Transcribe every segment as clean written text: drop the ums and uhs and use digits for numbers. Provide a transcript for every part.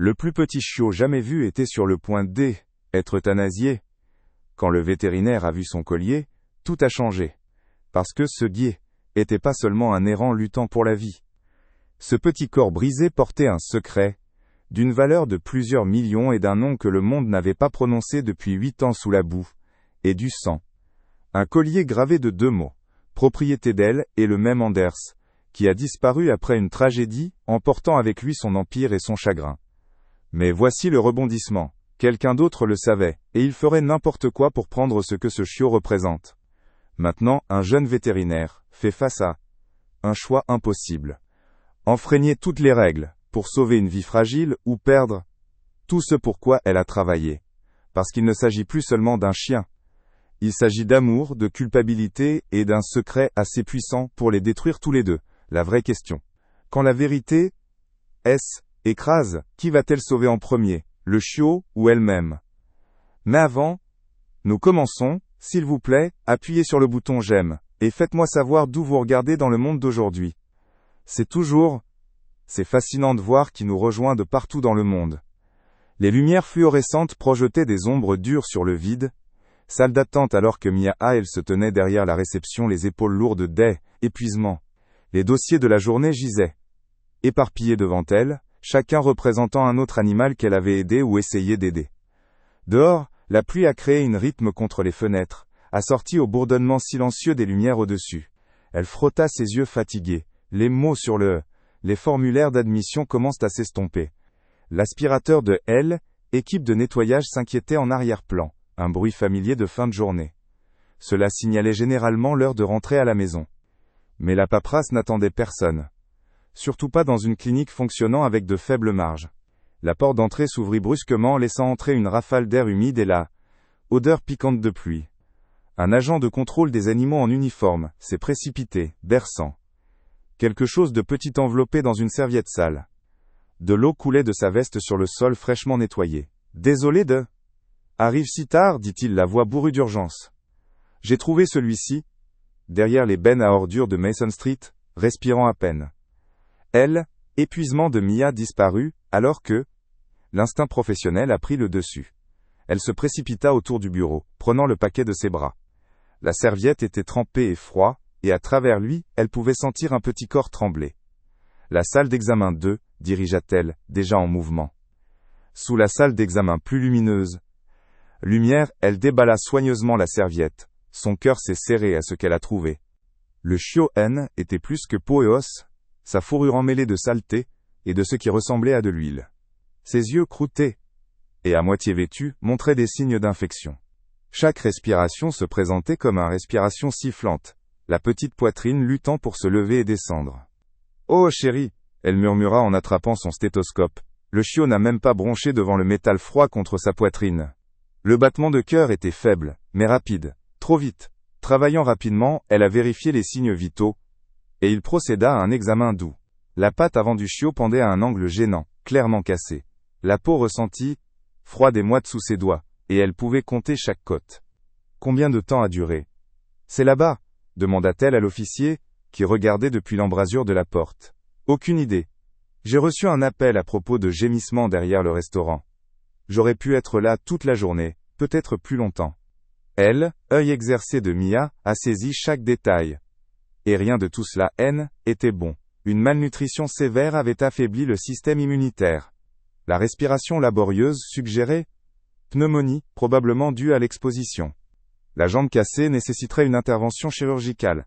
Le plus petit chiot jamais vu était sur le point d'être euthanasié. Quand le vétérinaire a vu son collier, tout a changé. Parce que ce gué était pas seulement un errant luttant pour la vie. Ce petit corps brisé portait un secret, d'une valeur de plusieurs millions et d'un nom que le monde n'avait pas prononcé depuis 8 ans sous la boue, et du sang. Un collier gravé de 2 mots, propriété d'elle et le même Anders, qui a disparu après une tragédie, emportant avec lui son empire et son chagrin. Mais voici le rebondissement. Quelqu'un d'autre le savait, et il ferait n'importe quoi pour prendre ce que ce chiot représente. Maintenant, un jeune vétérinaire fait face à un choix impossible. Enfreigner toutes les règles, pour sauver une vie fragile, ou perdre tout ce pour quoi elle a travaillé. Parce qu'il ne s'agit plus seulement d'un chien. Il s'agit d'amour, de culpabilité, et d'un secret assez puissant pour les détruire tous les deux. La vraie question. Quand la vérité écrase, qui va-t-elle sauver en premier, le chiot ou elle-même? Mais avant, nous commençons, s'il vous plaît, appuyez sur le bouton j'aime, et faites-moi savoir d'où vous regardez dans le monde d'aujourd'hui. C'est fascinant de voir qui nous rejoint de partout dans le monde. Les lumières fluorescentes projetaient des ombres dures sur le vide, salle d'attente alors que Mia elle se tenait derrière la réception les épaules lourdes d'épuisement. Les dossiers de la journée gisaient, éparpillés devant elle, chacun représentant un autre animal qu'elle avait aidé ou essayé d'aider. Dehors, la pluie a créé une rythme contre les fenêtres, assortie au bourdonnement silencieux des lumières au-dessus. Elle frotta ses yeux fatigués. Les mots sur les formulaires d'admission commencent à s'estomper. L'aspirateur de équipe de nettoyage s'inquiétait en arrière-plan, un bruit familier de fin de journée. Cela signalait généralement l'heure de rentrer à la maison. Mais la paperasse n'attendait personne. Surtout pas dans une clinique fonctionnant avec de faibles marges. La porte d'entrée s'ouvrit brusquement laissant entrer une rafale d'air humide et la odeur piquante de pluie. Un agent de contrôle des animaux en uniforme s'est précipité, berçant. Quelque chose de petit enveloppé dans une serviette sale. De l'eau coulait de sa veste sur le sol fraîchement nettoyé. « Désolé de... » « Arrive si tard, dit-il la voix bourrue d'urgence. « J'ai trouvé celui-ci, derrière les bennes à ordures de Mason Street, respirant à peine. » Épuisement de Mia disparut, alors que l'instinct professionnel a pris le dessus. Elle se précipita autour du bureau, prenant le paquet de ses bras. La serviette était trempée et froide, et à travers lui, elle pouvait sentir un petit corps trembler. La salle d'examen 2, dirigea-t-elle, déjà en mouvement. Sous la salle d'examen plus lumineuse, lumière, elle déballa soigneusement la serviette. Son cœur s'est serré à ce qu'elle a trouvé. Le chiot était plus que peau et os, sa fourrure emmêlée de saleté, et de ce qui ressemblait à de l'huile. Ses yeux croûtés, et à moitié vêtus, montraient des signes d'infection. Chaque respiration se présentait comme une respiration sifflante, la petite poitrine luttant pour se lever et descendre. « Oh chérie !» elle murmura en attrapant son stéthoscope. Le chiot n'a même pas bronché devant le métal froid contre sa poitrine. Le battement de cœur était faible, mais rapide, trop vite. Travaillant rapidement, elle a vérifié les signes vitaux, et il procéda à un examen doux. La patte avant du chiot pendait à un angle gênant, clairement cassé. La peau ressentit, froide et moite sous ses doigts, et elle pouvait compter chaque côte. Combien de temps a duré? C'est là-bas, demanda-t-elle à l'officier, qui regardait depuis l'embrasure de la porte. Aucune idée. J'ai reçu un appel à propos de gémissements derrière le restaurant. J'aurais pu être là toute la journée, peut-être plus longtemps. Elle, œil exercé de Mia, a saisi chaque détail. Et rien de tout cela, était bon. Une malnutrition sévère avait affaibli le système immunitaire. La respiration laborieuse suggérait pneumonie, probablement due à l'exposition. La jambe cassée nécessiterait une intervention chirurgicale.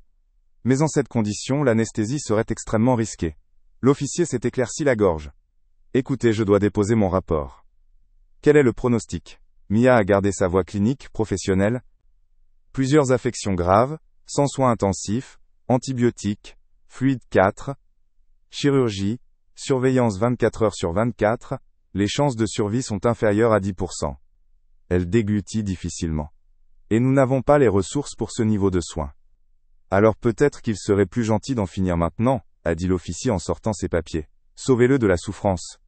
Mais en cette condition, l'anesthésie serait extrêmement risquée. L'officier s'est éclairci la gorge. Écoutez, je dois déposer mon rapport. Quel est le pronostic? Mia a gardé sa voix clinique, professionnelle. Plusieurs affections graves, sans soins intensifs, antibiotiques, fluide 4, chirurgie, surveillance 24 heures sur 24, les chances de survie sont inférieures à 10%. Elle déglutit difficilement. Et nous n'avons pas les ressources pour ce niveau de soins. Alors peut-être qu'il serait plus gentil d'en finir maintenant, a dit l'officier en sortant ses papiers. Sauvez-le de la souffrance.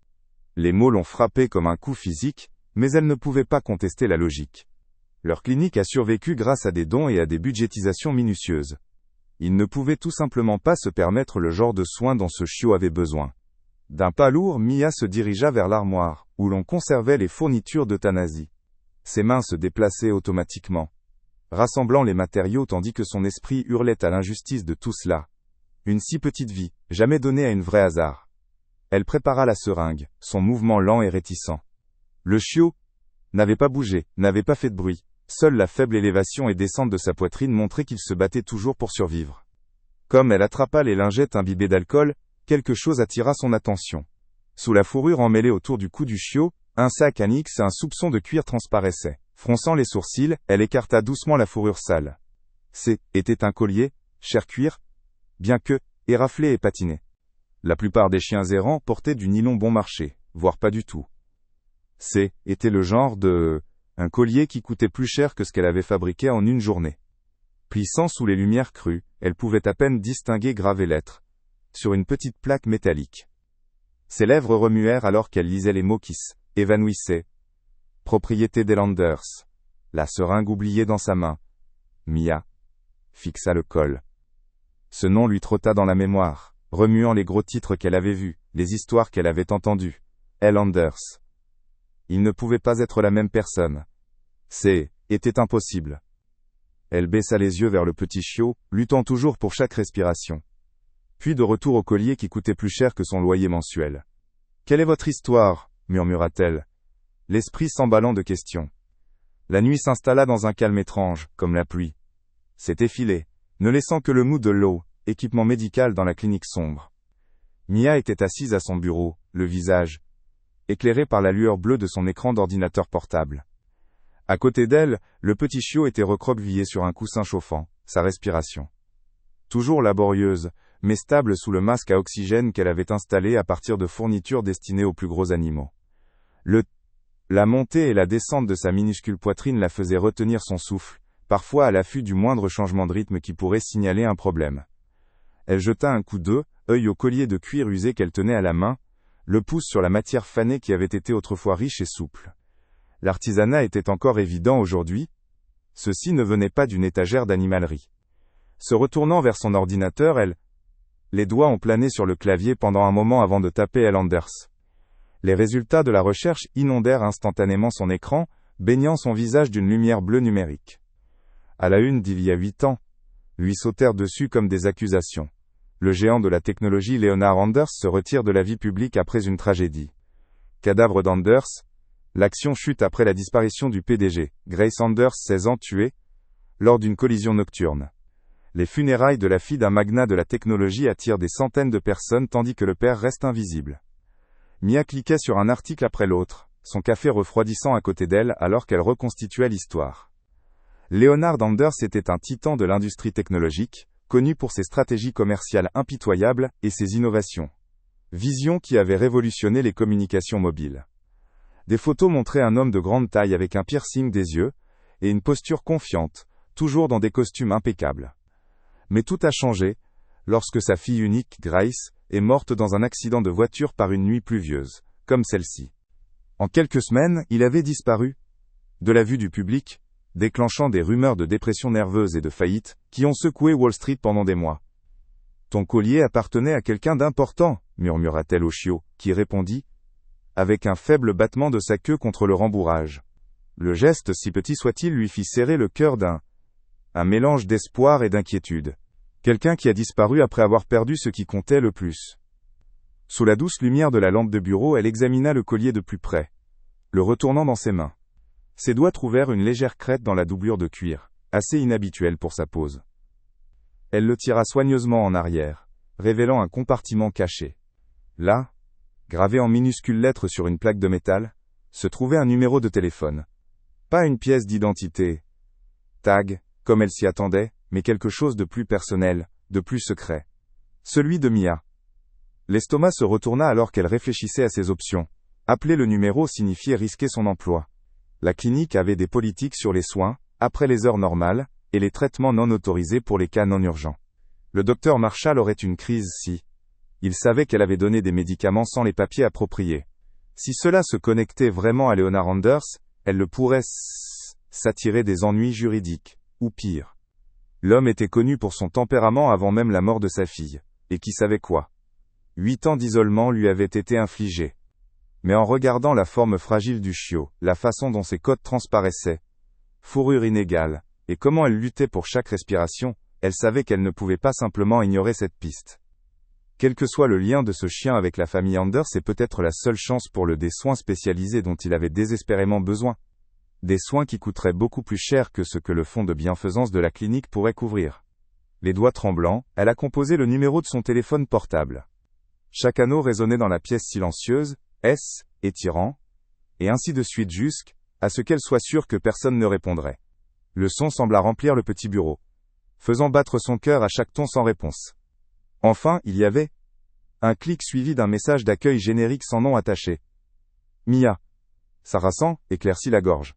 Les mots l'ont frappé comme un coup physique, mais elle ne pouvait pas contester la logique. Leur clinique a survécu grâce à des dons et à des budgétisations minutieuses. Ils ne pouvaient tout simplement pas se permettre le genre de soins dont ce chiot avait besoin. D'un pas lourd, Mia se dirigea vers l'armoire, où l'on conservait les fournitures d'euthanasie. Ses mains se déplaçaient automatiquement, rassemblant les matériaux tandis que son esprit hurlait à l'injustice de tout cela. Une si petite vie, jamais donnée à une vraie hasard. Elle prépara la seringue, son mouvement lent et réticent. Le chiot n'avait pas bougé, n'avait pas fait de bruit. Seule la faible élévation et descente de sa poitrine montrait qu'il se battait toujours pour survivre. Comme elle attrapa les lingettes imbibées d'alcool, quelque chose attira son attention. Sous la fourrure emmêlée autour du cou du chiot, un sac à nix et un soupçon de cuir transparaissaient. Fronçant les sourcils, elle écarta doucement la fourrure sale. Était un collier, chair cuir, bien que, éraflé et patiné. La plupart des chiens errants portaient du nylon bon marché, voire pas du tout. Était le genre de... un collier qui coûtait plus cher que ce qu'elle avait fabriqué en une journée. Plissant sous les lumières crues, elle pouvait à peine distinguer gravées lettres, sur une petite plaque métallique. Ses lèvres remuèrent alors qu'elle lisait les mots qui s'évanouissaient. Propriété des Landers. La seringue oubliée dans sa main. Mia fixa le col. Ce nom lui trotta dans la mémoire, remuant les gros titres qu'elle avait vus, les histoires qu'elle avait entendues. Landers. Il ne pouvait pas être la même personne. Était impossible. Elle baissa les yeux vers le petit chiot, luttant toujours pour chaque respiration. Puis de retour au collier qui coûtait plus cher que son loyer mensuel. « Quelle est votre histoire ?» murmura-t-elle, l'esprit s'emballant de questions. La nuit s'installa dans un calme étrange, comme la pluie. S'était filé, ne laissant que le mou de l'eau, équipement médical dans la clinique sombre. Mia était assise à son bureau, le visage éclairé par la lueur bleue de son écran d'ordinateur portable. À côté d'elle, le petit chiot était recroquevillé sur un coussin chauffant, sa respiration toujours laborieuse, mais stable sous le masque à oxygène qu'elle avait installé à partir de fournitures destinées aux plus gros animaux. La montée et la descente de sa minuscule poitrine la faisaient retenir son souffle, parfois à l'affût du moindre changement de rythme qui pourrait signaler un problème. Elle jeta un coup d'œil au collier de cuir usé qu'elle tenait à la main, le pouce sur la matière fanée qui avait été autrefois riche et souple. L'artisanat était encore évident aujourd'hui. Ceci ne venait pas d'une étagère d'animalerie. Se retournant vers son ordinateur, les doigts ont plané sur le clavier pendant un moment avant de taper Landers. Les résultats de la recherche inondèrent instantanément son écran, baignant son visage d'une lumière bleue numérique. À la une d'il y a 8 ans, lui sautèrent dessus comme des accusations. Le géant de la technologie Leonard Anders se retire de la vie publique après une tragédie. Cadavre d'Anders. L'action chute après la disparition du PDG, Grace Anders, 16 ans, tué lors d'une collision nocturne. Les funérailles de la fille d'un magnat de la technologie attirent des centaines de personnes tandis que le père reste invisible. Mia cliquait sur un article après l'autre, son café refroidissant à côté d'elle alors qu'elle reconstituait l'histoire. Leonard Anders était un titan de l'industrie technologique, connu pour ses stratégies commerciales impitoyables et ses innovations. Vision qui avait révolutionné les communications mobiles. Des photos montraient un homme de grande taille avec un piercing des yeux, et une posture confiante, toujours dans des costumes impeccables. Mais tout a changé, lorsque sa fille unique, Grace, est morte dans un accident de voiture par une nuit pluvieuse, comme celle-ci. En quelques semaines, il avait disparu de la vue du public, déclenchant des rumeurs de dépression nerveuse et de faillite, qui ont secoué Wall Street pendant des mois. « Ton collier appartenait à quelqu'un d'important, » murmura-t-elle au chiot, qui répondit, avec un faible battement de sa queue contre le rembourrage. Le geste, si petit soit-il, lui fit serrer le cœur un mélange d'espoir et d'inquiétude. Quelqu'un qui a disparu après avoir perdu ce qui comptait le plus. Sous la douce lumière de la lampe de bureau, elle examina le collier de plus près, le retournant dans ses mains. Ses doigts trouvèrent une légère crête dans la doublure de cuir, assez inhabituelle pour sa pose. Elle le tira soigneusement en arrière, révélant un compartiment caché. Là, gravé en minuscules lettres sur une plaque de métal, se trouvait un numéro de téléphone. Pas une pièce d'identité. Tag, comme elle s'y attendait, mais quelque chose de plus personnel, de plus secret. Celui de Mia. L'estomac se retourna alors qu'elle réfléchissait à ses options. Appeler le numéro signifiait risquer son emploi. La clinique avait des politiques sur les soins, après les heures normales, et les traitements non autorisés pour les cas non urgents. Le docteur Marshall aurait une crise si il savait qu'elle avait donné des médicaments sans les papiers appropriés. Si cela se connectait vraiment à Leonard Anders, elle le pourrait s'attirer des ennuis juridiques, ou pire. L'homme était connu pour son tempérament avant même la mort de sa fille. Et qui savait quoi? 8 ans d'isolement lui avaient été infligés. Mais en regardant la forme fragile du chiot, la façon dont ses côtes transparaissaient, fourrure inégale, et comment elle luttait pour chaque respiration, elle savait qu'elle ne pouvait pas simplement ignorer cette piste. Quel que soit le lien de ce chien avec la famille Anders, c'est peut-être la seule chance pour des soins spécialisés dont il avait désespérément besoin. Des soins qui coûteraient beaucoup plus cher que ce que le fonds de bienfaisance de la clinique pourrait couvrir. Les doigts tremblants, elle a composé le numéro de son téléphone portable. Chaque anneau résonnait dans la pièce silencieuse, étirant, et ainsi de suite jusqu'à ce qu'elle soit sûre que personne ne répondrait. Le son sembla remplir le petit bureau, faisant battre son cœur à chaque ton sans réponse. Enfin, il y avait un clic suivi d'un message d'accueil générique sans nom attaché. Mia. Sarrasin éclaircit la gorge.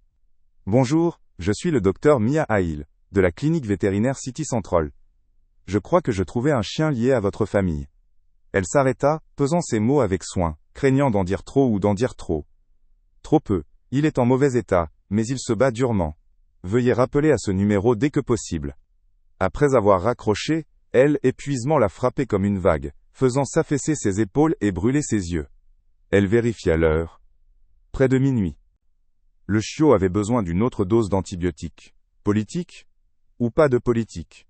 Bonjour, je suis le docteur Mia Hale, de la clinique vétérinaire City Central. Je crois que je trouvais un chien lié à votre famille. Elle s'arrêta, pesant ses mots avec soin, craignant d'en dire trop ou d'en dire trop. Trop peu. Il est en mauvais état, mais il se bat durement. Veuillez rappeler à ce numéro dès que possible. Après avoir raccroché, épuisement la frappait comme une vague, faisant s'affaisser ses épaules et brûler ses yeux. Elle vérifia l'heure. Près de minuit. Le chiot avait besoin d'une autre dose d'antibiotiques. Politique? Ou pas de politique?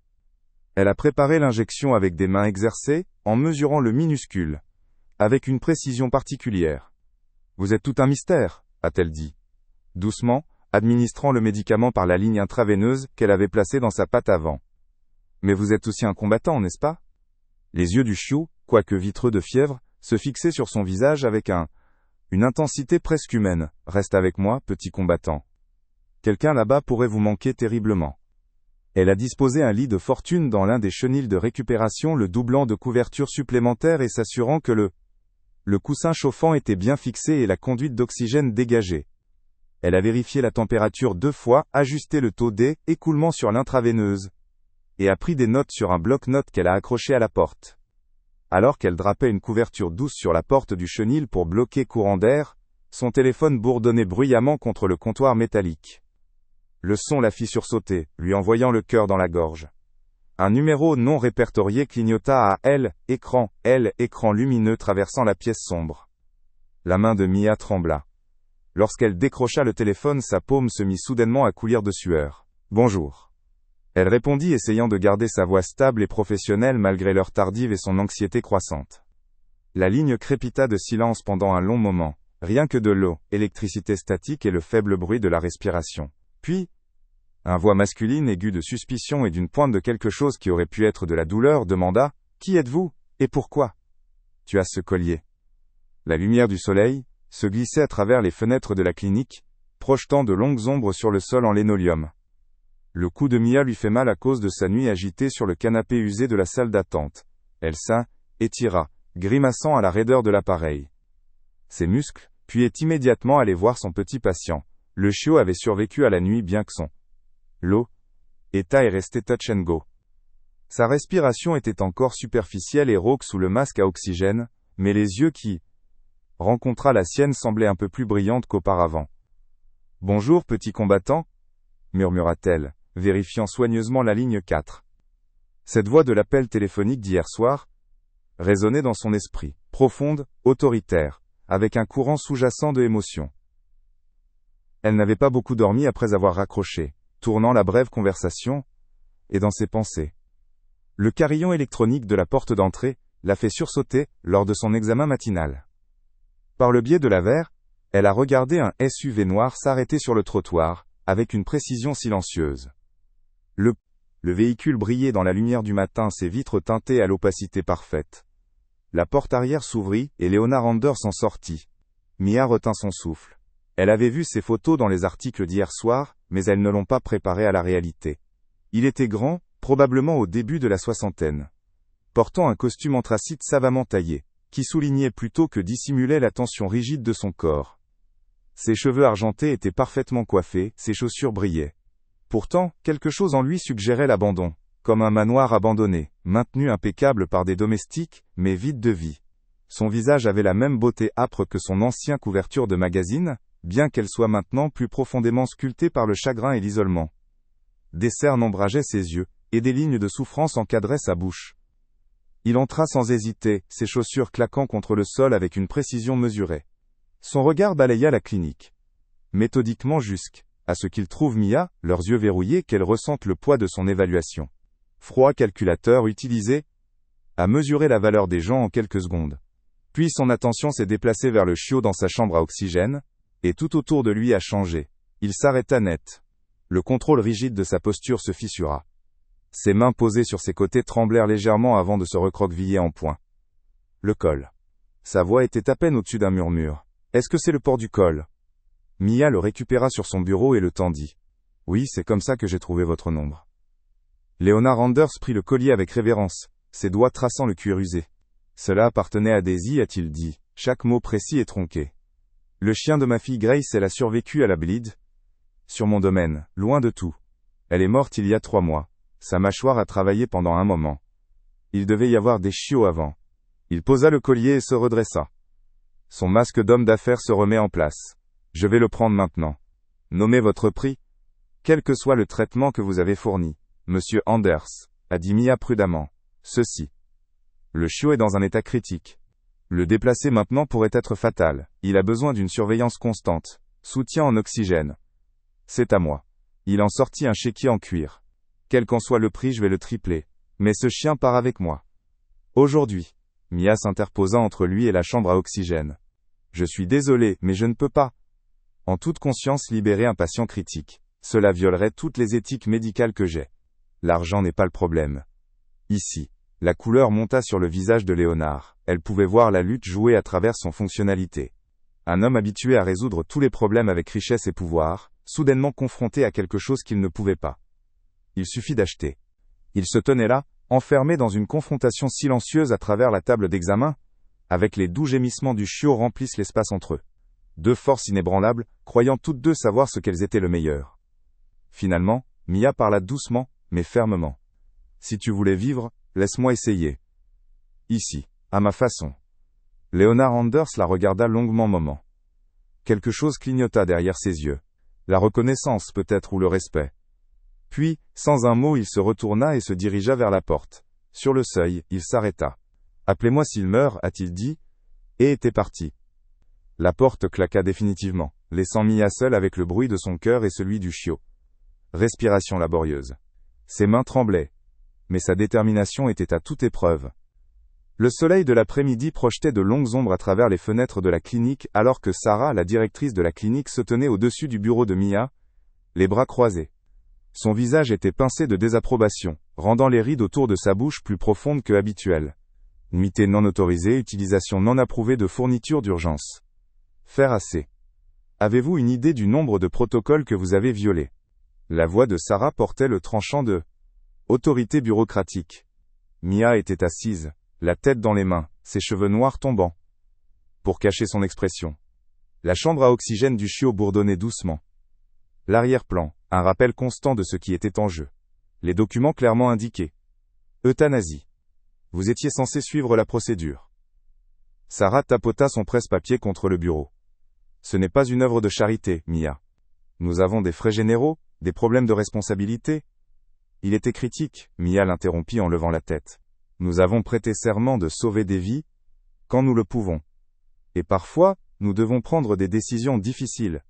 Elle a préparé l'injection avec des mains exercées, en mesurant le minuscule. Avec une précision particulière. Vous êtes tout un mystère, a-t-elle dit. Doucement, administrant le médicament par la ligne intraveineuse qu'elle avait placée dans sa patte avant. Mais vous êtes aussi un combattant, n'est-ce pas? Les yeux du chiot, quoique vitreux de fièvre, se fixaient sur son visage avec une intensité presque humaine. Reste avec moi, petit combattant. Quelqu'un là-bas pourrait vous manquer terriblement. Elle a disposé un lit de fortune dans l'un des chenils de récupération, le doublant de couverture supplémentaire et s'assurant que le coussin chauffant était bien fixé et la conduite d'oxygène dégagée. Elle a vérifié la température 2 fois, ajusté le taux d'écoulement sur l'intraveineuse, et a pris des notes sur un bloc-notes qu'elle a accroché à la porte. Alors qu'elle drapait une couverture douce sur la porte du chenil pour bloquer courant d'air, son téléphone bourdonnait bruyamment contre le comptoir métallique. Le son la fit sursauter, lui envoyant le cœur dans la gorge. Un numéro non répertorié clignota à écran lumineux traversant la pièce sombre. La main de Mia trembla. Lorsqu'elle décrocha le téléphone, sa paume se mit soudainement à coulir de sueur. Bonjour. Elle répondit, essayant de garder sa voix stable et professionnelle malgré l'heure tardive et son anxiété croissante. La ligne crépita de silence pendant un long moment, rien que de l'eau, électricité statique et le faible bruit de la respiration. Puis, une voix masculine aiguë de suspicion et d'une pointe de quelque chose qui aurait pu être de la douleur demanda « Qui êtes-vous, et pourquoi ?»« Tu as ce collier. » La lumière du soleil se glissait à travers les fenêtres de la clinique, projetant de longues ombres sur le sol en linoléum. Le cou de Mia lui fait mal à cause de sa nuit agitée sur le canapé usé de la salle d'attente. Elle étira, grimaçant à la raideur de l'appareil. Ses muscles, puis est immédiatement allé voir son petit patient. Le chiot avait survécu à la nuit bien que son état est resté touch and go. Sa respiration était encore superficielle et rauque sous le masque à oxygène, mais les yeux qui rencontra la sienne semblaient un peu plus brillantes qu'auparavant. « Bonjour petit combattant » murmura-t-elle, vérifiant soigneusement la ligne 4. Cette voix de l'appel téléphonique d'hier soir résonnait dans son esprit, profonde, autoritaire, avec un courant sous-jacent de émotion. Elle n'avait pas beaucoup dormi après avoir raccroché, tournant la brève conversation, et dans ses pensées. Le carillon électronique de la porte d'entrée l'a fait sursauter lors de son examen matinal. Par le biais de la verre, elle a regardé un SUV noir s'arrêter sur le trottoir, avec une précision silencieuse. Le véhicule brillait dans la lumière du matin, ses vitres teintées à l'opacité parfaite. La porte arrière s'ouvrit, et Leonard Anders en sortit. Mia retint son souffle. Elle avait vu ces photos dans les articles d'hier soir, mais elles ne l'ont pas préparé à la réalité. Il était grand, probablement au début de la soixantaine. Portant un costume anthracite savamment taillé, qui soulignait plutôt que dissimulait la tension rigide de son corps. Ses cheveux argentés étaient parfaitement coiffés, ses chaussures brillaient. Pourtant, quelque chose en lui suggérait l'abandon, comme un manoir abandonné, maintenu impeccable par des domestiques, mais vide de vie. Son visage avait la même beauté âpre que son ancien couverture de magazine, bien qu'elle soit maintenant plus profondément sculptée par le chagrin et l'isolement. Des cernes ombrageaient ses yeux, et des lignes de souffrance encadraient sa bouche. Il entra sans hésiter, ses chaussures claquant contre le sol avec une précision mesurée. Son regard balaya la clinique. Méthodiquement à ce qu'il trouve Mia, leurs yeux verrouillés, qu'elle ressente le poids de son évaluation. Froid calculateur utilisé à mesurer la valeur des gens en quelques secondes. Puis son attention s'est déplacée vers le chiot dans sa chambre à oxygène, et tout autour de lui a changé. Il s'arrêta net. Le contrôle rigide de sa posture se fissura. Ses mains posées sur ses côtés tremblèrent légèrement avant de se recroqueviller en point. Le col. Sa voix était à peine au-dessus d'un murmure. Est-ce que c'est le port du col? Mia le récupéra sur son bureau et le tendit. Oui, c'est comme ça que j'ai trouvé votre nombre. Leonard Anders prit le collier avec révérence, ses doigts traçant le cuir usé. Cela appartenait à Daisy, a-t-il dit, chaque mot précis et tronqué. Le chien de ma fille Grace, elle a survécu à la bleed. Sur mon domaine, loin de tout. Elle est morte il y a 3 mois. Sa mâchoire a travaillé pendant un moment. Il devait y avoir des chiots avant. Il posa le collier et se redressa. Son masque d'homme d'affaires se remet en place. Je vais le prendre maintenant. Nommez votre prix. Quel que soit le traitement que vous avez fourni, Monsieur Anders, a dit Mia prudemment. Ceci. Le chiot est dans un état critique. Le déplacer maintenant pourrait être fatal. Il a besoin d'une surveillance constante. Soutien en oxygène. C'est à moi. Il en sortit un chéquier en cuir. Quel qu'en soit le prix, je vais le tripler. Mais ce chien part avec moi. Aujourd'hui. Mia s'interposa entre lui et la chambre à oxygène. Je suis désolé, mais je ne peux pas. En toute conscience, libérer un patient critique. Cela violerait toutes les éthiques médicales que j'ai. L'argent n'est pas le problème. Ici. La couleur monta sur le visage de Léonard. Elle pouvait voir la lutte jouer à travers son fonctionnalité. Un homme habitué à résoudre tous les problèmes avec richesse et pouvoir, soudainement confronté à quelque chose qu'il ne pouvait pas. Il suffit d'acheter. Il se tenait là, enfermé dans une confrontation silencieuse à travers la table d'examen, avec les doux gémissements du chiot remplissent l'espace entre eux. 2 forces inébranlables, croyant toutes deux savoir ce qu'elles étaient le meilleur. Finalement, Mia parla doucement, mais fermement. Si tu voulais vivre, laisse-moi essayer. Ici, à ma façon. Leonard Anders la regarda longuement moment. Quelque chose clignota derrière ses yeux. La reconnaissance peut-être ou le respect. Puis, sans un mot, il se retourna et se dirigea vers la porte. Sur le seuil, il s'arrêta. Appelez-moi s'il meurt, a-t-il dit, et était parti. La porte claqua définitivement, laissant Mia seule avec le bruit de son cœur et celui du chiot. Respiration laborieuse. Ses mains tremblaient. Mais sa détermination était à toute épreuve. Le soleil de l'après-midi projetait de longues ombres à travers les fenêtres de la clinique alors que Sarah, la directrice de la clinique, se tenait au-dessus du bureau de Mia, les bras croisés. Son visage était pincé de désapprobation, rendant les rides autour de sa bouche plus profondes que habituelles. Nuitée non autorisée, utilisation non approuvée de fournitures d'urgence. Faire assez. Avez-vous une idée du nombre de protocoles que vous avez violés? La voix de Sarah portait le tranchant de autorité bureaucratique. Mia était assise, la tête dans les mains, ses cheveux noirs tombant. Pour cacher son expression. La chambre à oxygène du chiot bourdonnait doucement. L'arrière-plan, un rappel constant de ce qui était en jeu. Les documents clairement indiqués. Euthanasie. Vous étiez censé suivre la procédure. Sarah tapota son presse-papier contre le bureau. Ce n'est pas une œuvre de charité, Mia. Nous avons des frais généraux, des problèmes de responsabilité. Il était critique, Mia l'interrompit en levant la tête. Nous avons prêté serment de sauver des vies, quand nous le pouvons. Et parfois, nous devons prendre des décisions difficiles.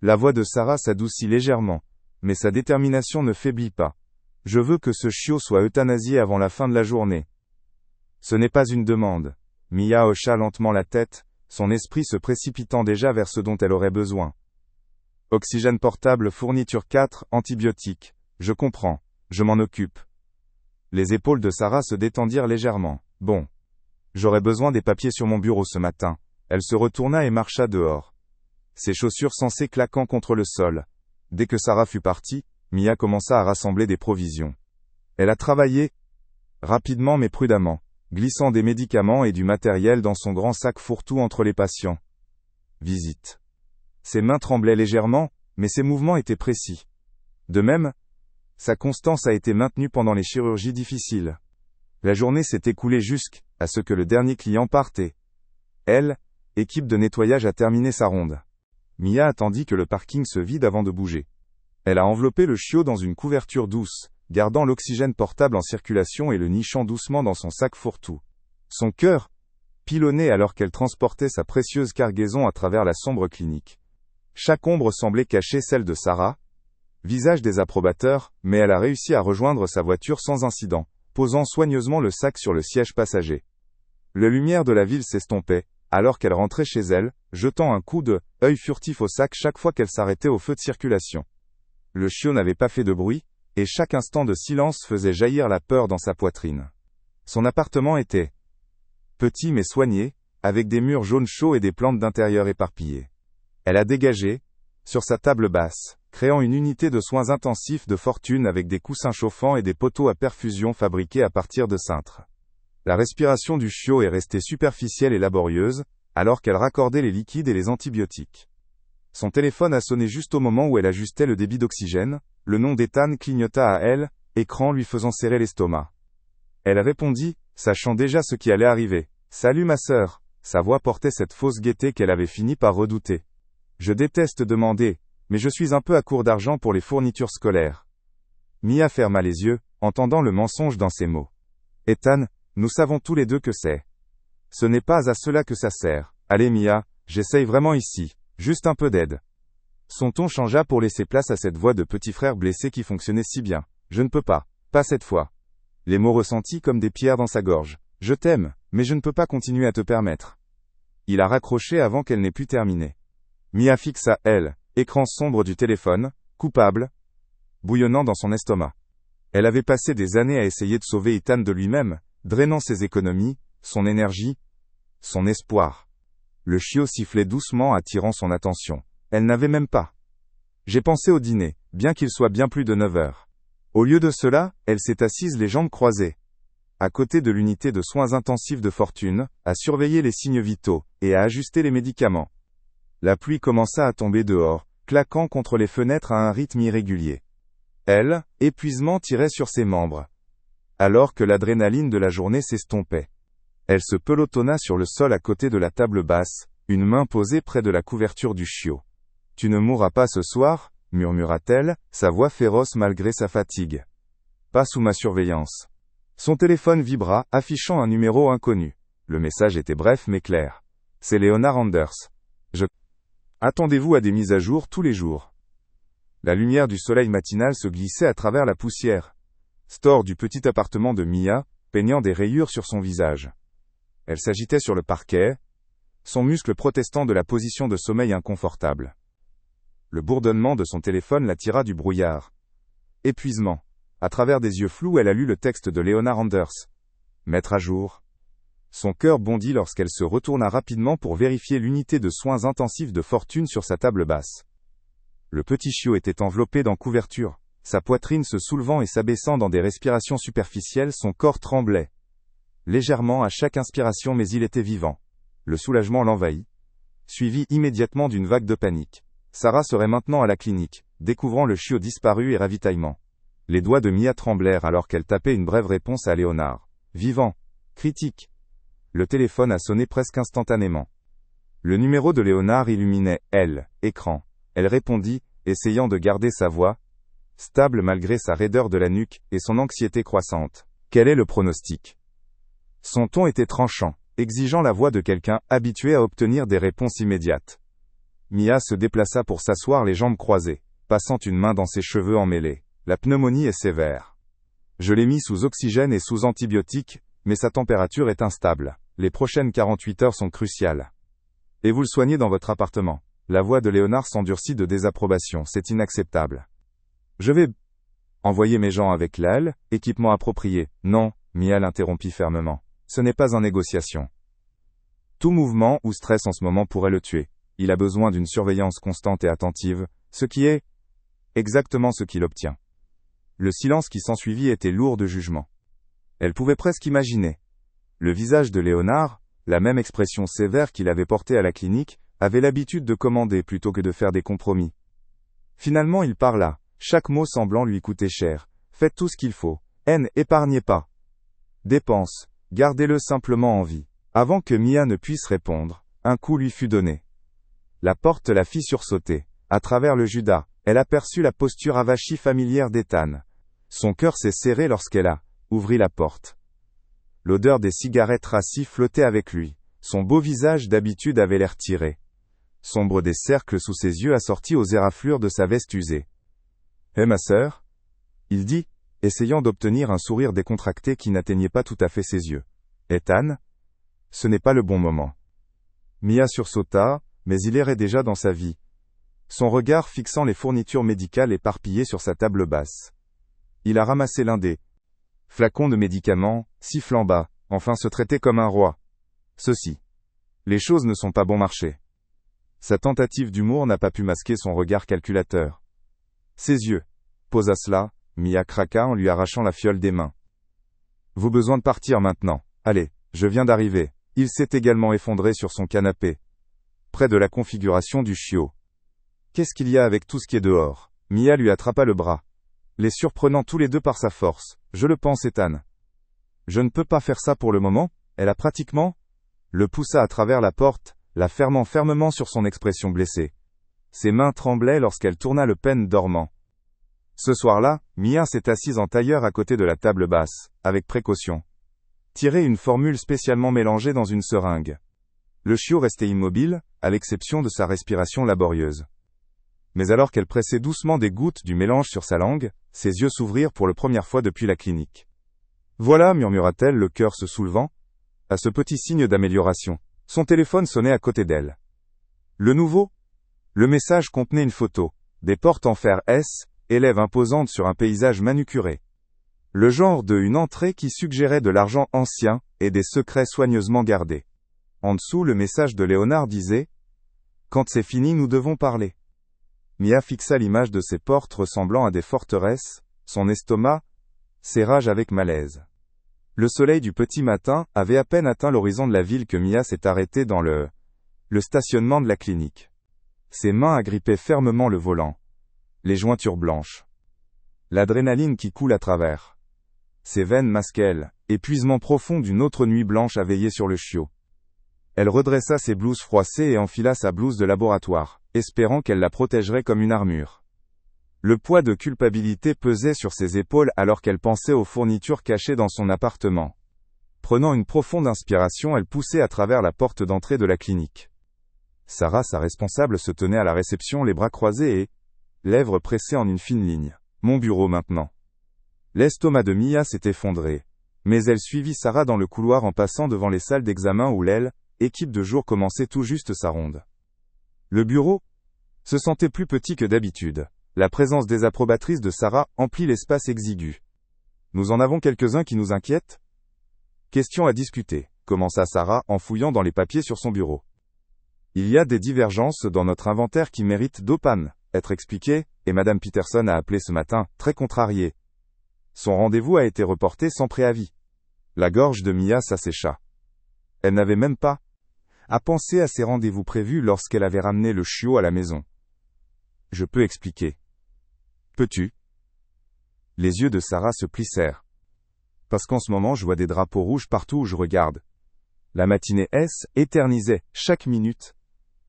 La voix de Sarah s'adoucit légèrement, mais sa détermination ne faiblit pas. Je veux que ce chiot soit euthanasié avant la fin de la journée. Ce n'est pas une demande. Mia hocha lentement la tête, son esprit se précipitant déjà vers ce dont elle aurait besoin. Oxygène portable, fourniture 4, antibiotiques. Je comprends. Je m'en occupe. Les épaules de Sarah se détendirent légèrement. Bon. J'aurais besoin des papiers sur mon bureau ce matin. Elle se retourna et marcha dehors. Ses chaussures sensées claquant contre le sol. Dès que Sarah fut partie, Mia commença à rassembler des provisions. Elle a travaillé, rapidement mais prudemment, glissant des médicaments et du matériel dans son grand sac fourre-tout entre les patients. Visite. Ses mains tremblaient légèrement, mais ses mouvements étaient précis. De même, sa constance a été maintenue pendant les chirurgies difficiles. La journée s'est écoulée jusqu'à ce que le dernier client parte et elle, équipe de nettoyage, a terminé sa ronde. Mia attendit que le parking se vide avant de bouger. Elle a enveloppé le chiot dans une couverture douce, gardant l'oxygène portable en circulation et le nichant doucement dans son sac fourre-tout. Son cœur pilonnait alors qu'elle transportait sa précieuse cargaison à travers la sombre clinique. Chaque ombre semblait cacher celle de Sarah, visage désapprobateur, mais elle a réussi à rejoindre sa voiture sans incident, posant soigneusement le sac sur le siège passager. Les lumières de la ville s'estompaient, alors qu'elle rentrait chez elle, jetant un coup d'œil furtif au sac chaque fois qu'elle s'arrêtait au feu de circulation. Le chiot n'avait pas fait de bruit, et chaque instant de silence faisait jaillir la peur dans sa poitrine. Son appartement était petit mais soigné, avec des murs jaunes chauds et des plantes d'intérieur éparpillées. Elle a dégagé, sur sa table basse, créant une unité de soins intensifs de fortune avec des coussins chauffants et des poteaux à perfusion fabriqués à partir de cintres. La respiration du chiot est restée superficielle et laborieuse, alors qu'elle raccordait les liquides et les antibiotiques. Son téléphone a sonné juste au moment où elle ajustait le débit d'oxygène, le nom d'Ethan clignota à elle, écran lui faisant serrer l'estomac. Elle répondit, sachant déjà ce qui allait arriver. « Salut ma sœur !» Sa voix portait cette fausse gaieté qu'elle avait fini par redouter. « Je déteste demander, mais je suis un peu à court d'argent pour les fournitures scolaires. » Mia ferma les yeux, entendant le mensonge dans ses mots. « Ethan, nous savons tous les deux que c'est. Ce n'est pas à cela que ça sert. Allez Mia, j'essaye vraiment ici, juste un peu d'aide. » Son ton changea pour laisser place à cette voix de petit frère blessé qui fonctionnait si bien. « Je ne peux pas cette fois. » Les mots ressentis comme des pierres dans sa gorge. « Je t'aime, mais je ne peux pas continuer à te permettre. » Il a raccroché avant qu'elle n'ait pu terminer. Mia fixa, elle, écran sombre du téléphone, coupable, bouillonnant dans son estomac. Elle avait passé des années à essayer de sauver Ethan de lui-même, drainant ses économies, son énergie, son espoir. Le chiot sifflait doucement attirant son attention. Elle n'avait même pas. J'ai pensé au dîner, bien qu'il soit bien plus de 9 heures. Au lieu de cela, elle s'est assise les jambes croisées, à côté de l'unité de soins intensifs de fortune, à surveiller les signes vitaux, et à ajuster les médicaments. La pluie commença à tomber dehors, claquant contre les fenêtres à un rythme irrégulier. Elle, épuisement tirait sur ses membres. Alors que l'adrénaline de la journée s'estompait. Elle se pelotonna sur le sol à côté de la table basse, une main posée près de la couverture du chiot. « Tu ne mourras pas ce soir ?» murmura-t-elle, sa voix féroce malgré sa fatigue. « Pas sous ma surveillance. » Son téléphone vibra, affichant un numéro inconnu. Le message était bref mais clair. « C'est Leonard Anders. Attendez-vous à des mises à jour tous les jours. » La lumière du soleil matinal se glissait à travers la poussière. Store du petit appartement de Mia, peignant des rayures sur son visage. Elle s'agitait sur le parquet, son muscle protestant de la position de sommeil inconfortable. Le bourdonnement de son téléphone l'attira du brouillard. Épuisement. À travers des yeux flous, elle a lu le texte de Leonard Anders. Mettre à jour. Son cœur bondit lorsqu'elle se retourna rapidement pour vérifier l'unité de soins intensifs de fortune sur sa table basse. Le petit chiot était enveloppé dans couverture, sa poitrine se soulevant et s'abaissant dans des respirations superficielles, son corps tremblait. Légèrement à chaque inspiration, mais il était vivant. Le soulagement l'envahit, suivi immédiatement d'une vague de panique. Sarah serait maintenant à la clinique, découvrant le chiot disparu et ravitaillement. Les doigts de Mia tremblèrent alors qu'elle tapait une brève réponse à Léonard. Vivant. Critique. Le téléphone a sonné presque instantanément. Le numéro de Léonard illuminait, elle, écran. Elle répondit, essayant de garder sa voix, stable malgré sa raideur de la nuque, et son anxiété croissante. Quel est le pronostic? Son ton était tranchant, exigeant la voix de quelqu'un habitué à obtenir des réponses immédiates. Mia se déplaça pour s'asseoir les jambes croisées, passant une main dans ses cheveux emmêlés. La pneumonie est sévère. Je l'ai mis sous oxygène et sous antibiotiques, mais sa température est instable. Les prochaines 48 heures sont cruciales. Et vous le soignez dans votre appartement. La voix de Léonard s'endurcit de désapprobation. C'est inacceptable. Je vais envoyer mes gens avec l'aile, équipement approprié. Non, Mia l'interrompit fermement. Ce n'est pas en négociation. Tout mouvement ou stress en ce moment pourrait le tuer. Il a besoin d'une surveillance constante et attentive, ce qui est exactement ce qu'il obtient. Le silence qui s'ensuivit était lourd de jugement. Elle pouvait presque imaginer. Le visage de Léonard, la même expression sévère qu'il avait portée à la clinique, avait l'habitude de commander plutôt que de faire des compromis. Finalement il parla, chaque mot semblant lui coûter cher. Faites tout ce qu'il faut. Épargnez pas. Dépense. Gardez-le simplement en vie. Avant que Mia ne puisse répondre, un coup lui fut donné. La porte la fit sursauter. À travers le judas, elle aperçut la posture avachie familière d'Ethan. Son cœur s'est serré lorsqu'elle a ouvert la porte. L'odeur des cigarettes rassis flottait avec lui. Son beau visage d'habitude avait l'air tiré. Sombre des cercles sous ses yeux assortis aux éraflures de sa veste usée. « Eh ma sœur ?» il dit, essayant d'obtenir un sourire décontracté qui n'atteignait pas tout à fait ses yeux. « Ethan ? Ce n'est pas le bon moment. » Mia sursauta, mais il errait déjà dans sa vie. Son regard fixant les fournitures médicales éparpillées sur sa table basse. Il a ramassé l'un des flacons de médicaments, sifflant bas, enfin se traiter comme un roi. Ceci. Les choses ne sont pas bon marché. Sa tentative d'humour n'a pas pu masquer son regard calculateur. Ses yeux. Posa cela, Mia craqua en lui arrachant la fiole des mains. Vous besoin de partir maintenant. Allez, je viens d'arriver. Il s'est également effondré sur son canapé. Près de la configuration du chiot. Qu'est-ce qu'il y a avec tout ce qui est dehors? Mia lui attrapa le bras. Les surprenant tous les deux par sa force. Je le pense, Ethan. Je ne peux pas faire ça pour le moment. Elle a pratiquement le poussa à travers la porte, la fermant fermement sur son expression blessée. Ses mains tremblaient lorsqu'elle tourna le pêne dormant. Ce soir-là, Mia s'est assise en tailleur à côté de la table basse, avec précaution. Tirer une formule spécialement mélangée dans une seringue. Le chiot restait immobile, à l'exception de sa respiration laborieuse. Mais alors qu'elle pressait doucement des gouttes du mélange sur sa langue, ses yeux s'ouvrirent pour la première fois depuis la clinique. Voilà, murmura-t-elle, le cœur se soulevant. À ce petit signe d'amélioration, son téléphone sonnait à côté d'elle. Le nouveau? Le message contenait une photo. Des portes en fer S, élèves imposantes sur un paysage manucuré. Le genre de une entrée qui suggérait de l'argent ancien et des secrets soigneusement gardés. En dessous, le message de Léonard disait « Quand c'est fini, nous devons parler ». Mia fixa l'image de ces portes ressemblant à des forteresses, son estomac s'érage avec malaise. Le soleil du petit matin avait à peine atteint l'horizon de la ville que Mia s'est arrêtée dans le stationnement de la clinique. Ses mains agrippaient fermement le volant. Les jointures blanches. L'adrénaline qui coule à travers. Ses veines masquaient épuisement profond d'une autre nuit blanche à veiller sur le chiot. Elle redressa ses blouses froissées et enfila sa blouse de laboratoire, espérant qu'elle la protégerait comme une armure. Le poids de culpabilité pesait sur ses épaules alors qu'elle pensait aux fournitures cachées dans son appartement. Prenant une profonde inspiration, elle poussait à travers la porte d'entrée de la clinique. Sarah, sa responsable, se tenait à la réception, les bras croisés et lèvres pressées en une fine ligne. Mon bureau maintenant. L'estomac de Mia s'est effondré. Mais elle suivit Sarah dans le couloir en passant devant les salles d'examen où l'équipe de jour commençait tout juste sa ronde. Le bureau se sentait plus petit que d'habitude. La présence désapprobatrice de Sarah emplit l'espace exigu. Nous en avons quelques-uns qui nous inquiètent? Question à discuter, commença Sarah en fouillant dans les papiers sur son bureau. Il y a des divergences dans notre inventaire qui méritent d'être expliquées, et Madame Peterson a appelé ce matin, très contrariée. Son rendez-vous a été reporté sans préavis. La gorge de Mia s'assécha. Elle n'avait même pas à penser à ses rendez-vous prévus lorsqu'elle avait ramené le chiot à la maison. Je peux expliquer. Peux-tu? Les yeux de Sarah se plissèrent. Parce qu'en ce moment je vois des drapeaux rouges partout où je regarde. La matinée éternisait, chaque minute,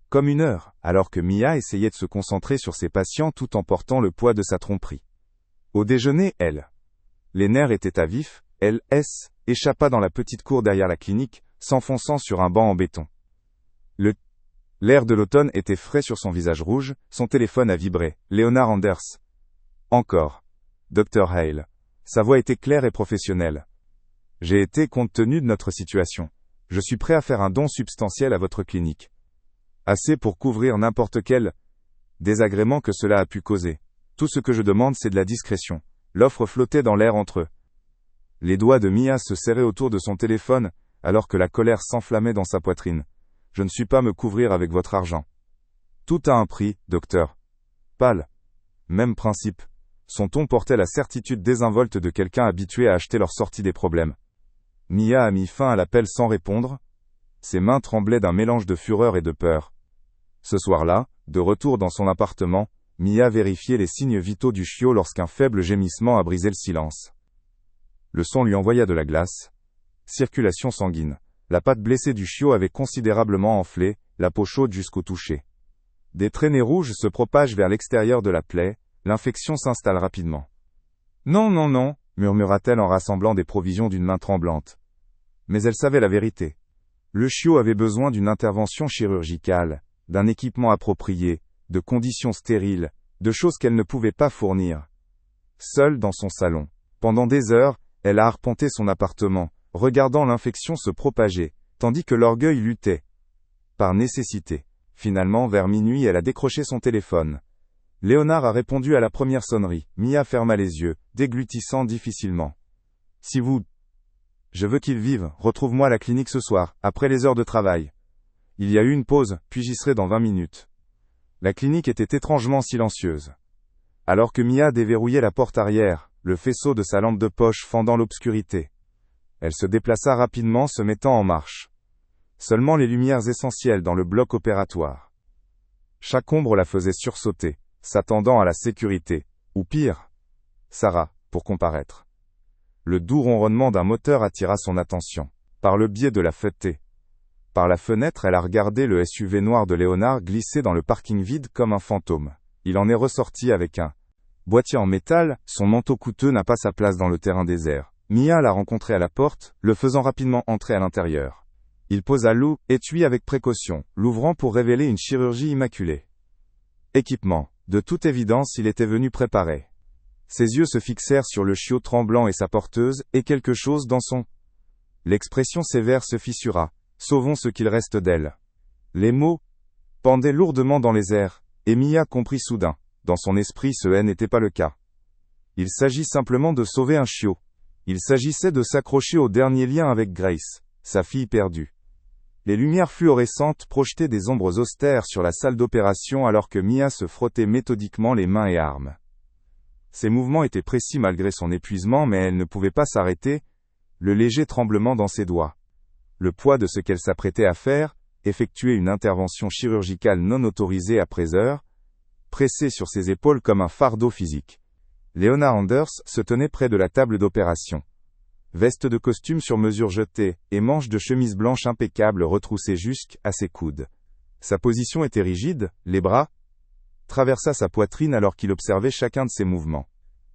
comme une heure, alors que Mia essayait de se concentrer sur ses patients tout en portant le poids de sa tromperie. Au déjeuner, les nerfs étaient à vif, échappa dans la petite cour derrière la clinique, s'enfonçant sur un banc en béton. L'air de l'automne était frais sur son visage rouge, son téléphone a vibré. Léonard Anders. Encore. Dr. Hale. Sa voix était claire et professionnelle. J'ai été compte tenu de notre situation. Je suis prêt à faire un don substantiel à votre clinique. Assez pour couvrir n'importe quel désagrément que cela a pu causer. Tout ce que je demande, c'est de la discrétion. L'offre flottait dans l'air entre eux. Les doigts de Mia se serraient autour de son téléphone, alors que la colère s'enflammait dans sa poitrine. Je ne suis pas me couvrir avec votre argent. Tout a un prix, docteur. Pâle. Même principe. Son ton portait la certitude désinvolte de quelqu'un habitué à acheter leur sortie des problèmes. Mia a mis fin à l'appel sans répondre. Ses mains tremblaient d'un mélange de fureur et de peur. Ce soir-là, de retour dans son appartement, Mia vérifiait les signes vitaux du chiot lorsqu'un faible gémissement a brisé le silence. Le son lui envoya de la glace. Circulation sanguine. La patte blessée du chiot avait considérablement enflé, la peau chaude jusqu'au toucher. Des traînées rouges se propagent vers l'extérieur de la plaie, l'infection s'installe rapidement. Non, non, non, murmura-t-elle en rassemblant des provisions d'une main tremblante. Mais elle savait la vérité. Le chiot avait besoin d'une intervention chirurgicale, d'un équipement approprié, de conditions stériles, de choses qu'elle ne pouvait pas fournir. Seule dans son salon, pendant des heures, elle a arpenté son appartement, regardant l'infection se propager, tandis que l'orgueil luttait. Par nécessité. Finalement, vers minuit, elle a décroché son téléphone. Léonard a répondu à la première sonnerie. Mia ferma les yeux, déglutissant difficilement. Si vous... Je veux qu'il vive, retrouve-moi à la clinique ce soir, après les heures de travail. Il y a eu une pause, puis j'y serai dans 20 minutes. La clinique était étrangement silencieuse. Alors que Mia déverrouillait la porte arrière, le faisceau de sa lampe de poche fendant l'obscurité. Elle se déplaça rapidement, se mettant en marche. Seulement les lumières essentielles dans le bloc opératoire. Chaque ombre la faisait sursauter, s'attendant à la sécurité, ou pire, Sarah, pour comparaître. Le doux ronronnement d'un moteur attira son attention, par le biais de la fenêtre. Par la fenêtre, elle a regardé le SUV noir de Léonard glisser dans le parking vide comme un fantôme. Il en est ressorti avec un boîtier en métal, son manteau coûteux n'a pas sa place dans le terrain désert. Mia l'a rencontré à la porte, le faisant rapidement entrer à l'intérieur. Il posa l'étui avec précaution, l'ouvrant pour révéler une chirurgie immaculée. Équipement. De toute évidence, il était venu préparé. Ses yeux se fixèrent sur le chiot tremblant et sa porteuse, et quelque chose dans son... L'expression sévère se fissura. Sauvons ce qu'il reste d'elle. Les mots pendaient lourdement dans les airs, et Mia comprit soudain. Dans son esprit, ce n'était pas le cas. Il s'agit simplement de sauver un chiot. Il s'agissait de s'accrocher au dernier lien avec Grace, sa fille perdue. Les lumières fluorescentes projetaient des ombres austères sur la salle d'opération alors que Mia se frottait méthodiquement les mains et armes. Ses mouvements étaient précis malgré son épuisement, mais elle ne pouvait pas s'arrêter, le léger tremblement dans ses doigts. Le poids de ce qu'elle s'apprêtait à faire, effectuer une intervention chirurgicale non autorisée après heure, pressé sur ses épaules comme un fardeau physique. Léonard Anders se tenait près de la table d'opération. Veste de costume sur mesure jetée, et manches de chemise blanche impeccable retroussées jusqu'à ses coudes. Sa position était rigide, les bras traversa sa poitrine alors qu'il observait chacun de ses mouvements.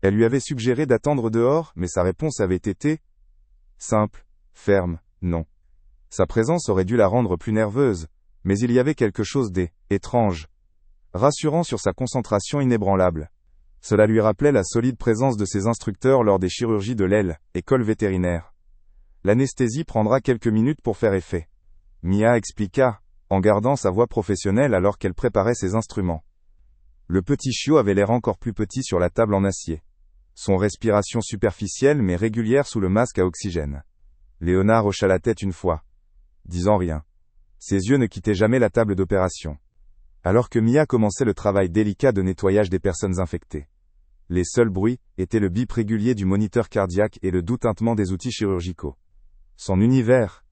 Elle lui avait suggéré d'attendre dehors, mais sa réponse avait été simple, ferme, non. Sa présence aurait dû la rendre plus nerveuse, mais il y avait quelque chose d'étrange, rassurant sur sa concentration inébranlable. Cela lui rappelait la solide présence de ses instructeurs lors des chirurgies de l'aile, école vétérinaire. L'anesthésie prendra quelques minutes pour faire effet. Mia expliqua, en gardant sa voix professionnelle alors qu'elle préparait ses instruments. Le petit chiot avait l'air encore plus petit sur la table en acier. Son respiration superficielle mais régulière sous le masque à oxygène. Léonard hocha la tête une fois, disant rien. Ses yeux ne quittaient jamais la table d'opération. Alors que Mia commençait le travail délicat de nettoyage des personnes infectées. Les seuls bruits étaient le bip régulier du moniteur cardiaque et le doux tintement des outils chirurgicaux. Son univers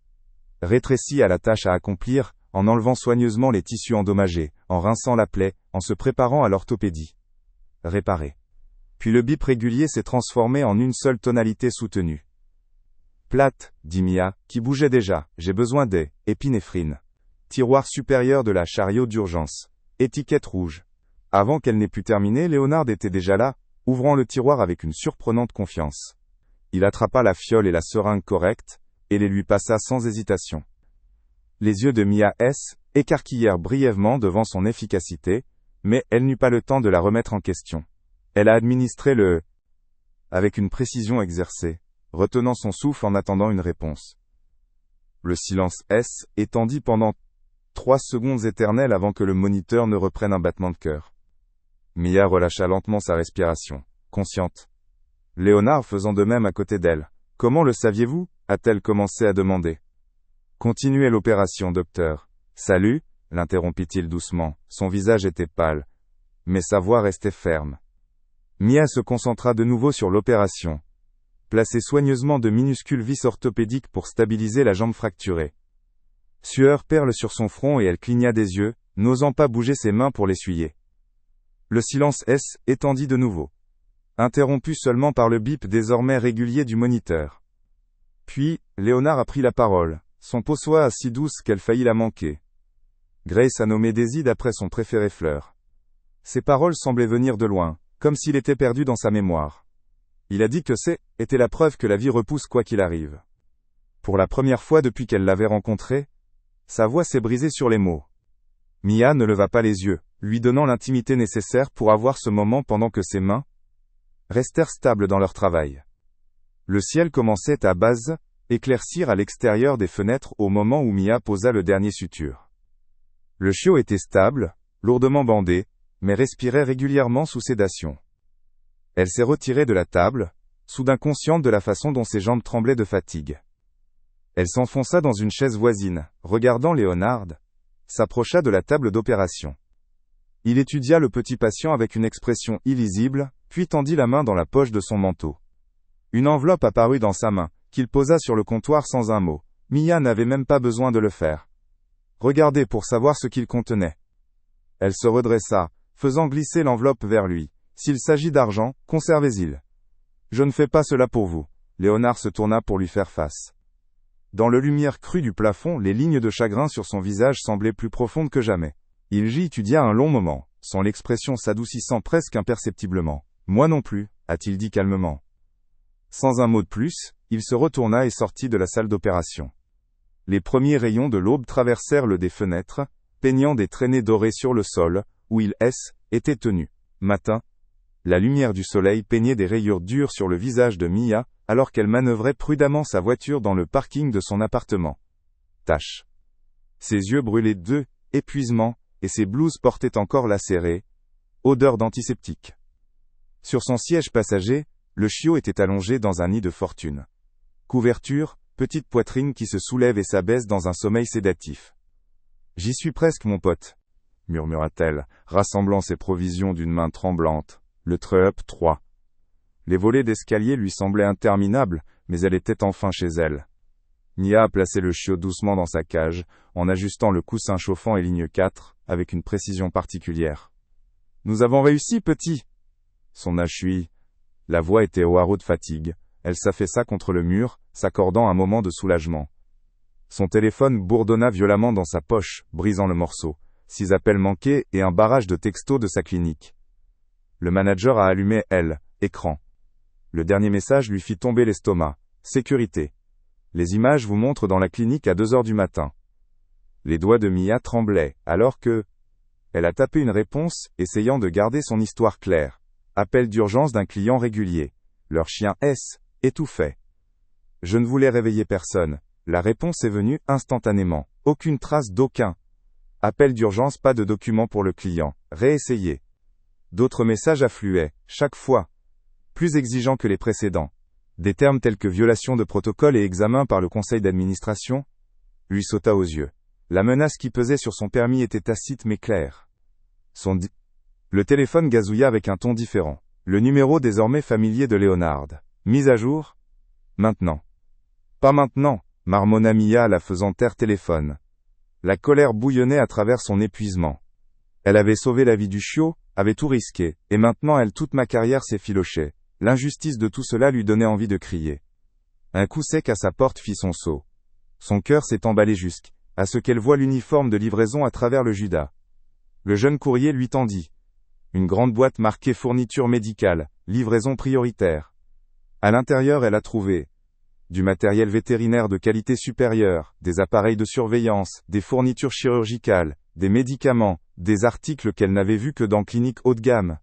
rétréci à la tâche à accomplir, en enlevant soigneusement les tissus endommagés, en rinçant la plaie, en se préparant à l'orthopédie. Réparer. Puis le bip régulier s'est transformé en une seule tonalité soutenue. Plate, dit Mia, qui bougeait déjà, j'ai besoin d'épinéphrine. Tiroir supérieur de la chariot d'urgence. Étiquette rouge. Avant qu'elle n'ait pu terminer, Léonard était déjà là, ouvrant le tiroir avec une surprenante confiance. Il attrapa la fiole et la seringue correcte, et les lui passa sans hésitation. Les yeux de Mia écarquillèrent brièvement devant son efficacité, mais elle n'eut pas le temps de la remettre en question. Elle a administré avec une précision exercée, retenant son souffle en attendant une réponse. Le silence étendit pendant 3 secondes éternelles avant que le moniteur ne reprenne un battement de cœur. Mia relâcha lentement sa respiration, consciente. Léonard faisant de même à côté d'elle. « Comment le saviez-vous » a-t-elle commencé à demander. « Continuez l'opération, docteur. »« Salut » l'interrompit-il doucement. Son visage était pâle, mais sa voix restait ferme. Mia se concentra de nouveau sur l'opération. Placer soigneusement de minuscules vis orthopédiques pour stabiliser la jambe fracturée. Sueur perle sur son front et elle cligna des yeux, n'osant pas bouger ses mains pour l'essuyer. Le silence étendit de nouveau. Interrompu seulement par le bip désormais régulier du moniteur. Puis, Léonard a pris la parole, son poussoir si douce qu'elle faillit la manquer. Grace a nommé Daisy d'après son préféré fleur. Ses paroles semblaient venir de loin, comme s'il était perdu dans sa mémoire. Il a dit que était la preuve que la vie repousse quoi qu'il arrive. Pour la première fois depuis qu'elle l'avait rencontré, sa voix s'est brisée sur les mots. Mia ne leva pas les yeux, lui donnant l'intimité nécessaire pour avoir ce moment pendant que ses mains restèrent stables dans leur travail. Le ciel commençait à éclaircir à l'extérieur des fenêtres au moment où Mia posa le dernier suture. Le chiot était stable, lourdement bandé, mais respirait régulièrement sous sédation. Elle s'est retirée de la table, soudain consciente de la façon dont ses jambes tremblaient de fatigue. Elle s'enfonça dans une chaise voisine, regardant Léonard, s'approcha de la table d'opération. Il étudia le petit patient avec une expression illisible, puis tendit la main dans la poche de son manteau. Une enveloppe apparut dans sa main, qu'il posa sur le comptoir sans un mot. Mia n'avait même pas besoin de le faire. Regardez pour savoir ce qu'il contenait. Elle se redressa, faisant glisser l'enveloppe vers lui. S'il s'agit d'argent, conservez-il. Je ne fais pas cela pour vous. Léonard se tourna pour lui faire face. Dans le lumière crue du plafond, les lignes de chagrin sur son visage semblaient plus profondes que jamais. Il j'y étudia un long moment, son expression s'adoucissant presque imperceptiblement. Moi non plus, a-t-il dit calmement. Sans un mot de plus, il se retourna et sortit de la salle d'opération. Les premiers rayons de l'aube traversèrent le des fenêtres, peignant des traînées dorées sur le sol, où il était tenu. Matin. La lumière du soleil peignait des rayures dures sur le visage de Mia, alors qu'elle manœuvrait prudemment sa voiture dans le parking de son appartement. Tâche. Ses yeux brûlaient épuisement, et ses blouses portaient encore lacérées, odeur d'antiseptique. Sur son siège passager, le chiot était allongé dans un nid de fortune. Couverture, petite poitrine qui se soulève et s'abaisse dans un sommeil sédatif. J'y suis presque, mon pote, murmura-t-elle, rassemblant ses provisions d'une main tremblante. Le Treup 3. Les volets d'escalier lui semblaient interminables, mais elle était enfin chez elle. Mia a placé le chiot doucement dans sa cage, en ajustant le coussin chauffant et ligne 4, avec une précision particulière. Nous avons réussi, petit. Son achui. La voix était au haro de fatigue. Elle s'affaissa contre le mur, s'accordant un moment de soulagement. Son téléphone bourdonna violemment dans sa poche, brisant le morceau. 6 appels manqués et un barrage de textos de sa clinique. Le manager a allumé écran. Le dernier message lui fit tomber l'estomac. Sécurité. Les images vous montrent dans la clinique à 2 heures du matin. Les doigts de Mia tremblaient, alors que... Elle a tapé une réponse, essayant de garder son histoire claire. Appel d'urgence d'un client régulier. Leur chien étouffait. Je ne voulais réveiller personne. La réponse est venue instantanément. Aucune trace d'aucun. Appel d'urgence, pas de document pour le client. Réessayez. D'autres messages affluaient, chaque fois. Plus exigeants que les précédents. Des termes tels que violation de protocole et examen par le conseil d'administration, lui sauta aux yeux. La menace qui pesait sur son permis était tacite mais claire. Le téléphone gazouilla avec un ton différent. Le numéro désormais familier de Léonard. Mise à jour? Maintenant. Pas maintenant, marmonna Mia la faisant taire téléphone. La colère bouillonnait à travers son épuisement. Elle avait sauvé la vie du chiot, avait tout risqué, et maintenant toute ma carrière s'effilochait. L'injustice de tout cela lui donnait envie de crier. Un coup sec à sa porte fit son saut. Son cœur s'est emballé jusqu'à ce qu'elle voie l'uniforme de livraison à travers le Judas. Le jeune courrier lui tendit. Une grande boîte marquée fourniture médicale, livraison prioritaire. À l'intérieur elle a trouvé du matériel vétérinaire de qualité supérieure, des appareils de surveillance, des fournitures chirurgicales, des médicaments, des articles qu'elle n'avait vus que dans cliniques haut de gamme.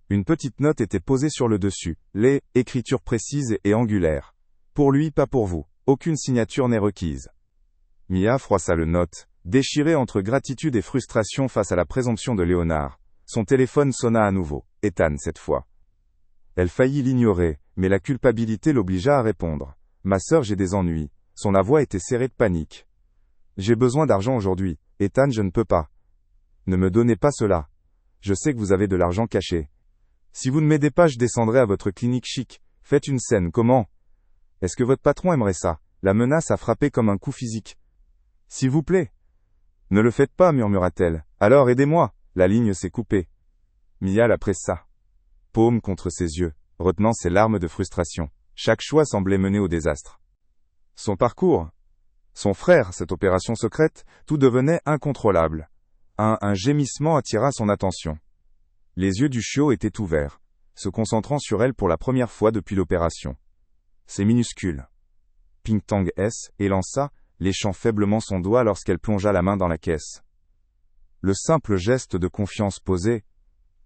Une petite note était posée sur le dessus, écriture précise et angulaire. Pour lui, pas pour vous. Aucune signature n'est requise. Mia froissa le note, déchirée entre gratitude et frustration face à la présomption de Léonard. Son téléphone sonna à nouveau. Ethan cette fois. Elle faillit l'ignorer, mais la culpabilité l'obligea à répondre. Ma sœur, j'ai des ennuis. Son voix était serrée de panique. J'ai besoin d'argent aujourd'hui. Ethan, je ne peux pas. Ne me donnez pas cela. Je sais que vous avez de l'argent caché. Si vous ne m'aidez pas, je descendrai à votre clinique chic. Faites une scène, comment? Est-ce que votre patron aimerait ça? La menace a frappé comme un coup physique. S'il vous plaît. Ne le faites pas, murmura-t-elle. Alors aidez-moi. La ligne s'est coupée. Mia la pressa. Paume contre ses yeux, retenant ses larmes de frustration. Chaque choix semblait mener au désastre. Son parcours, son frère, cette opération secrète, tout devenait incontrôlable. Un gémissement attira son attention. Les yeux du chiot étaient ouverts. se concentrant sur elle pour la première fois depuis l'opération. C'est minuscule. Ping-Tang S. élança, léchant faiblement son doigt lorsqu'elle plongea la main dans la caisse. Le simple geste de confiance posé,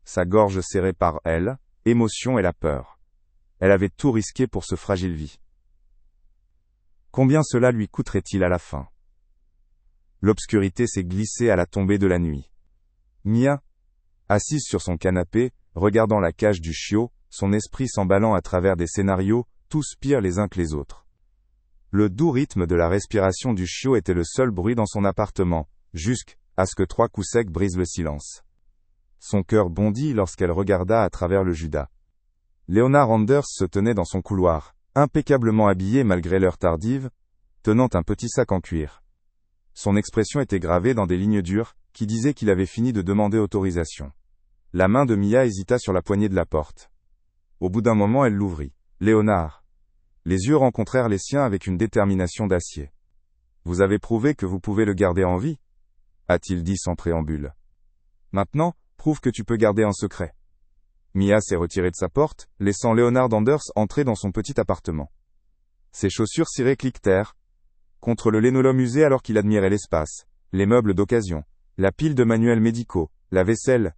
sa gorge serrée par elle, émotion et la peur. Elle avait tout risqué pour ce fragile vie. Combien cela lui coûterait-il à la fin? L'obscurité s'est glissée à la tombée de la nuit. Mia, assise sur son canapé, regardant la cage du chiot, son esprit s'emballant à travers des scénarios, tous pires les uns que les autres. Le doux rythme de la respiration du chiot était le seul bruit dans son appartement, jusqu'à ce que 3 coups secs brisent le silence. Son cœur bondit lorsqu'elle regarda à travers le Judas. Leonard Anders se tenait dans son couloir, impeccablement habillé malgré l'heure tardive, tenant un petit sac en cuir. Son expression était gravée dans des lignes dures, qui disaient qu'il avait fini de demander autorisation. La main de Mia hésita sur la poignée de la porte. Au bout d'un moment, elle l'ouvrit. Léonard. Les yeux rencontrèrent les siens avec une détermination d'acier. Vous avez prouvé que vous pouvez le garder en vie, a-t-il dit sans préambule. Maintenant, prouve que tu peux garder un secret. Mia s'est retirée de sa porte, laissant Leonard Anders entrer dans son petit appartement. Ses chaussures cirées cliquetèrent contre le linoleum usé alors qu'il admirait l'espace, les meubles d'occasion, la pile de manuels médicaux, la vaisselle,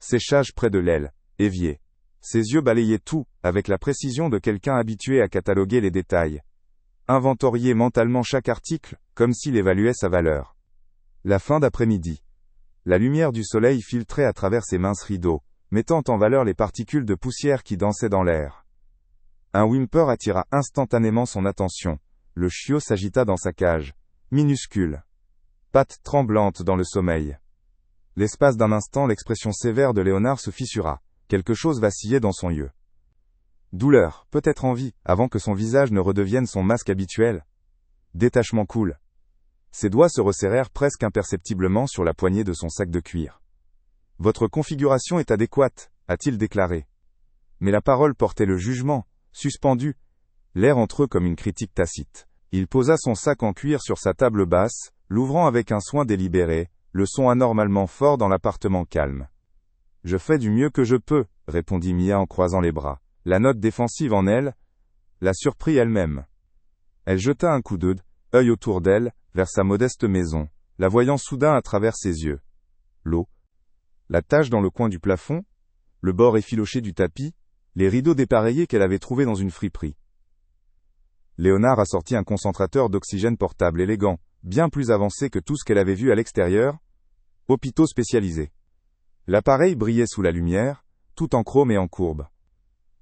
séchage près de l'aile, évier. Ses yeux balayaient tout, avec la précision de quelqu'un habitué à cataloguer les détails. Inventorier mentalement chaque article, comme s'il évaluait sa valeur. La fin d'après-midi. La lumière du soleil filtrait à travers ses minces rideaux, mettant en valeur les particules de poussière qui dansaient dans l'air. Un whimper attira instantanément son attention. Le chiot s'agita dans sa cage, minuscule. Pattes tremblantes dans le sommeil. L'espace d'un instant, l'expression sévère de Léonard se fissura. Quelque chose vacillait dans son yeux. Douleur, peut-être envie, avant que son visage ne redevienne son masque habituel. Détachement cool. Ses doigts se resserrèrent presque imperceptiblement sur la poignée de son sac de cuir. Votre configuration est adéquate, a-t-il déclaré. Mais la parole portait le jugement, suspendu, l'air entre eux comme une critique tacite. Il posa son sac en cuir sur sa table basse, l'ouvrant avec un soin délibéré, le son anormalement fort dans l'appartement calme. Je fais du mieux que je peux, répondit Mia en croisant les bras. La note défensive en elle la surprit elle-même. Elle jeta un coup d'œil autour d'elle, vers sa modeste maison, la voyant soudain à travers ses yeux. L'eau. La tache dans le coin du plafond, le bord effiloché du tapis, les rideaux dépareillés qu'elle avait trouvés dans une friperie. Léonard a sorti un concentrateur d'oxygène portable élégant, bien plus avancé que tout ce qu'elle avait vu à l'extérieur, hôpitaux spécialisés. L'appareil brillait sous la lumière, tout en chrome et en courbe.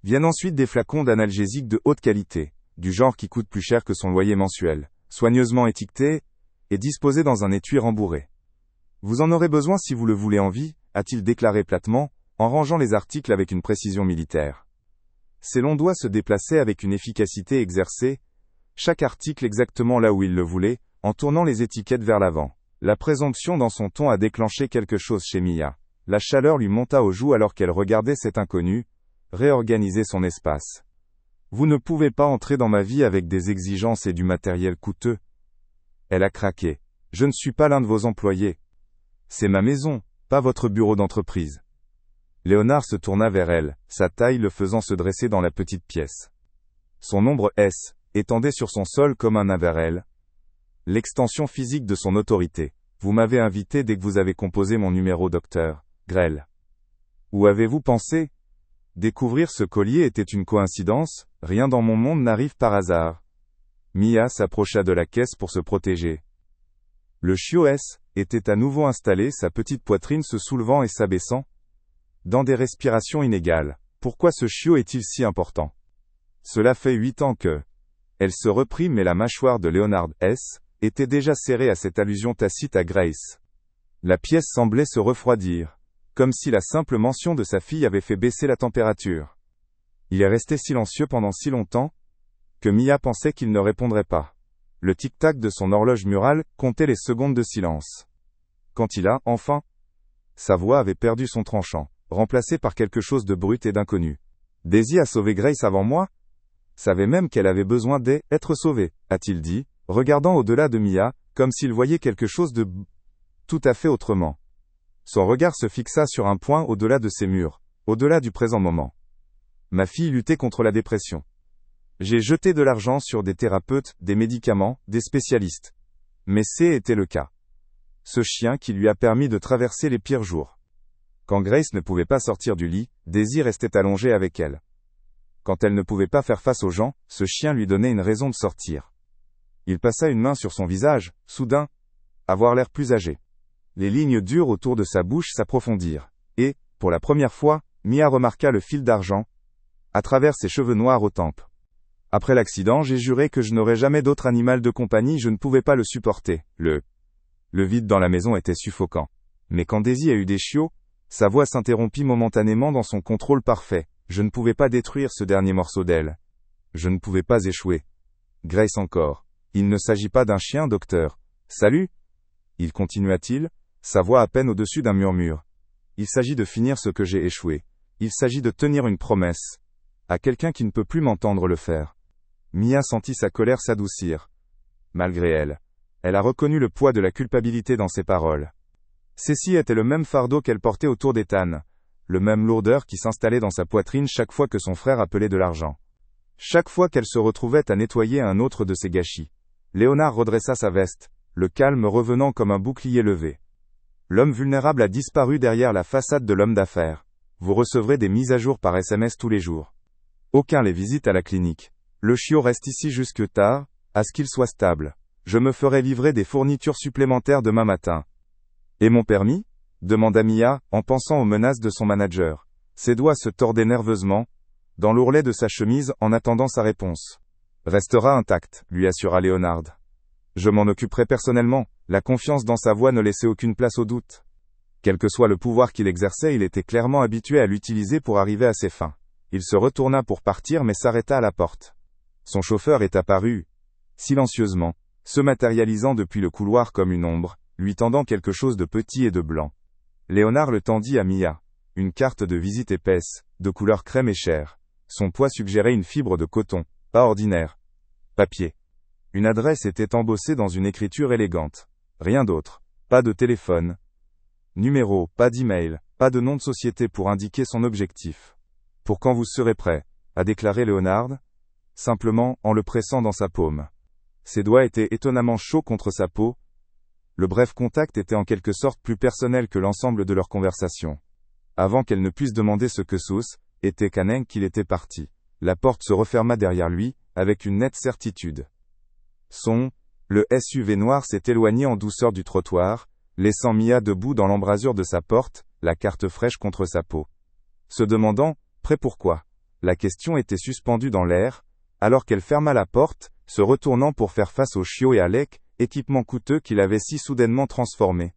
Viennent ensuite des flacons d'analgésiques de haute qualité, du genre qui coûte plus cher que son loyer mensuel, soigneusement étiquetés et disposés dans un étui rembourré. Vous en aurez besoin si vous le voulez en vie, a-t-il déclaré platement, en rangeant les articles avec une précision militaire. Ses longs doigts se déplaçaient avec une efficacité exercée, chaque article exactement là où il le voulait, en tournant les étiquettes vers l'avant. La présomption dans son ton a déclenché quelque chose chez Mia. La chaleur lui monta aux joues alors qu'elle regardait cet inconnu, réorganiser son espace. Vous ne pouvez pas entrer dans ma vie avec des exigences et du matériel coûteux. Elle a craqué. Je ne suis pas l'un de vos employés. C'est ma maison, pas votre bureau d'entreprise. Léonard se tourna vers elle, sa taille le faisant se dresser dans la petite pièce. Son ombre S étendait sur son sol comme un averel. L'extension physique de son autorité. Vous m'avez invité dès que vous avez composé mon numéro, docteur Grell. Où avez-vous pensé? Découvrir ce collier était une coïncidence, rien dans mon monde n'arrive par hasard. Mia s'approcha de la caisse pour se protéger. Le chiot S était à nouveau installé, sa petite poitrine se soulevant et s'abaissant, dans des respirations inégales. Pourquoi ce chiot est-il si important? Cela fait 8 ans que... Elle se reprit, mais la mâchoire de Leonard S était déjà serrée à cette allusion tacite à Grace. La pièce semblait se refroidir, comme si la simple mention de sa fille avait fait baisser la température. Il est resté silencieux pendant si longtemps, que Mia pensait qu'il ne répondrait pas. Le tic-tac de son horloge murale comptait les secondes de silence. Quand il a, enfin, sa voix avait perdu son tranchant, remplacé par quelque chose de brut et d'inconnu. Daisy a sauvé Grace avant moi? Savait même qu'elle avait besoin d'être sauvée, a-t-il dit, regardant au-delà de Mia, comme s'il voyait quelque chose de tout à fait autrement. Son regard se fixa sur un point au-delà de ces murs, au-delà du présent moment. Ma fille luttait contre la dépression. J'ai jeté de l'argent sur des thérapeutes, des médicaments, des spécialistes. Mais était le cas. Ce chien qui lui a permis de traverser les pires jours. Quand Grace ne pouvait pas sortir du lit, Daisy restait allongée avec elle. Quand elle ne pouvait pas faire face aux gens, ce chien lui donnait une raison de sortir. Il passa une main sur son visage, soudain, avoir l'air plus âgé. Les lignes dures autour de sa bouche s'approfondirent, et, pour la première fois, Mia remarqua le fil d'argent, à travers ses cheveux noirs aux tempes. Après l'accident, j'ai juré que je n'aurais jamais d'autre animal de compagnie, je ne pouvais pas le supporter. Le vide dans la maison était suffocant. Mais quand Daisy a eu des chiots, sa voix s'interrompit momentanément dans son contrôle parfait. Je ne pouvais pas détruire ce dernier morceau d'elle. Je ne pouvais pas échouer. Grace encore. Il ne s'agit pas d'un chien, docteur. Salut? Il continua-t-il, sa voix à peine au-dessus d'un murmure. Il s'agit de finir ce que j'ai échoué. Il s'agit de tenir une promesse. À quelqu'un qui ne peut plus m'entendre le faire. Mia sentit sa colère s'adoucir. Malgré elle. Elle a reconnu le poids de la culpabilité dans ses paroles. Ceci était le même fardeau qu'elle portait autour d'Ethan. Le même lourdeur qui s'installait dans sa poitrine chaque fois que son frère appelait de l'argent. Chaque fois qu'elle se retrouvait à nettoyer un autre de ses gâchis. Léonard redressa sa veste, le calme revenant comme un bouclier levé. L'homme vulnérable a disparu derrière la façade de l'homme d'affaires. Vous recevrez des mises à jour par SMS tous les jours. Aucun les visite à la clinique. Le chiot reste ici jusque tard, à ce qu'il soit stable. Je me ferai livrer des fournitures supplémentaires demain matin. Et mon permis? Demanda Mia, en pensant aux menaces de son manager. Ses doigts se tordaient nerveusement, dans l'ourlet de sa chemise, en attendant sa réponse. Restera intact, lui assura Léonard. Je m'en occuperai personnellement. La confiance dans sa voix ne laissait aucune place au doute. Quel que soit le pouvoir qu'il exerçait, il était clairement habitué à l'utiliser pour arriver à ses fins. Il se retourna pour partir mais s'arrêta à la porte. Son chauffeur est apparu, silencieusement, se matérialisant depuis le couloir comme une ombre, lui tendant quelque chose de petit et de blanc. Léonard le tendit à Mia. Une carte de visite épaisse, de couleur crème et chair. Son poids suggérait une fibre de coton, pas ordinaire. Papier. Une adresse était embossée dans une écriture élégante. Rien d'autre. Pas de téléphone. Numéro, pas d'email, pas de nom de société pour indiquer son objectif. Pour quand vous serez prêt, a déclaré Léonard, simplement en le pressant dans sa paume. Ses doigts étaient étonnamment chauds contre sa peau. Le bref contact était en quelque sorte plus personnel que l'ensemble de leur conversation. Avant qu'elle ne puisse demander ce que Sauce était Canning qu'il était parti. La porte se referma derrière lui, avec une nette certitude. Le SUV noir s'est éloigné en douceur du trottoir, laissant Mia debout dans l'embrasure de sa porte, la carte fraîche contre sa peau. Se demandant, prêt pourquoi? La question était suspendue dans l'air, alors qu'elle ferma la porte, se retournant pour faire face au chiot et à Alec, équipement coûteux qu'il avait si soudainement transformé.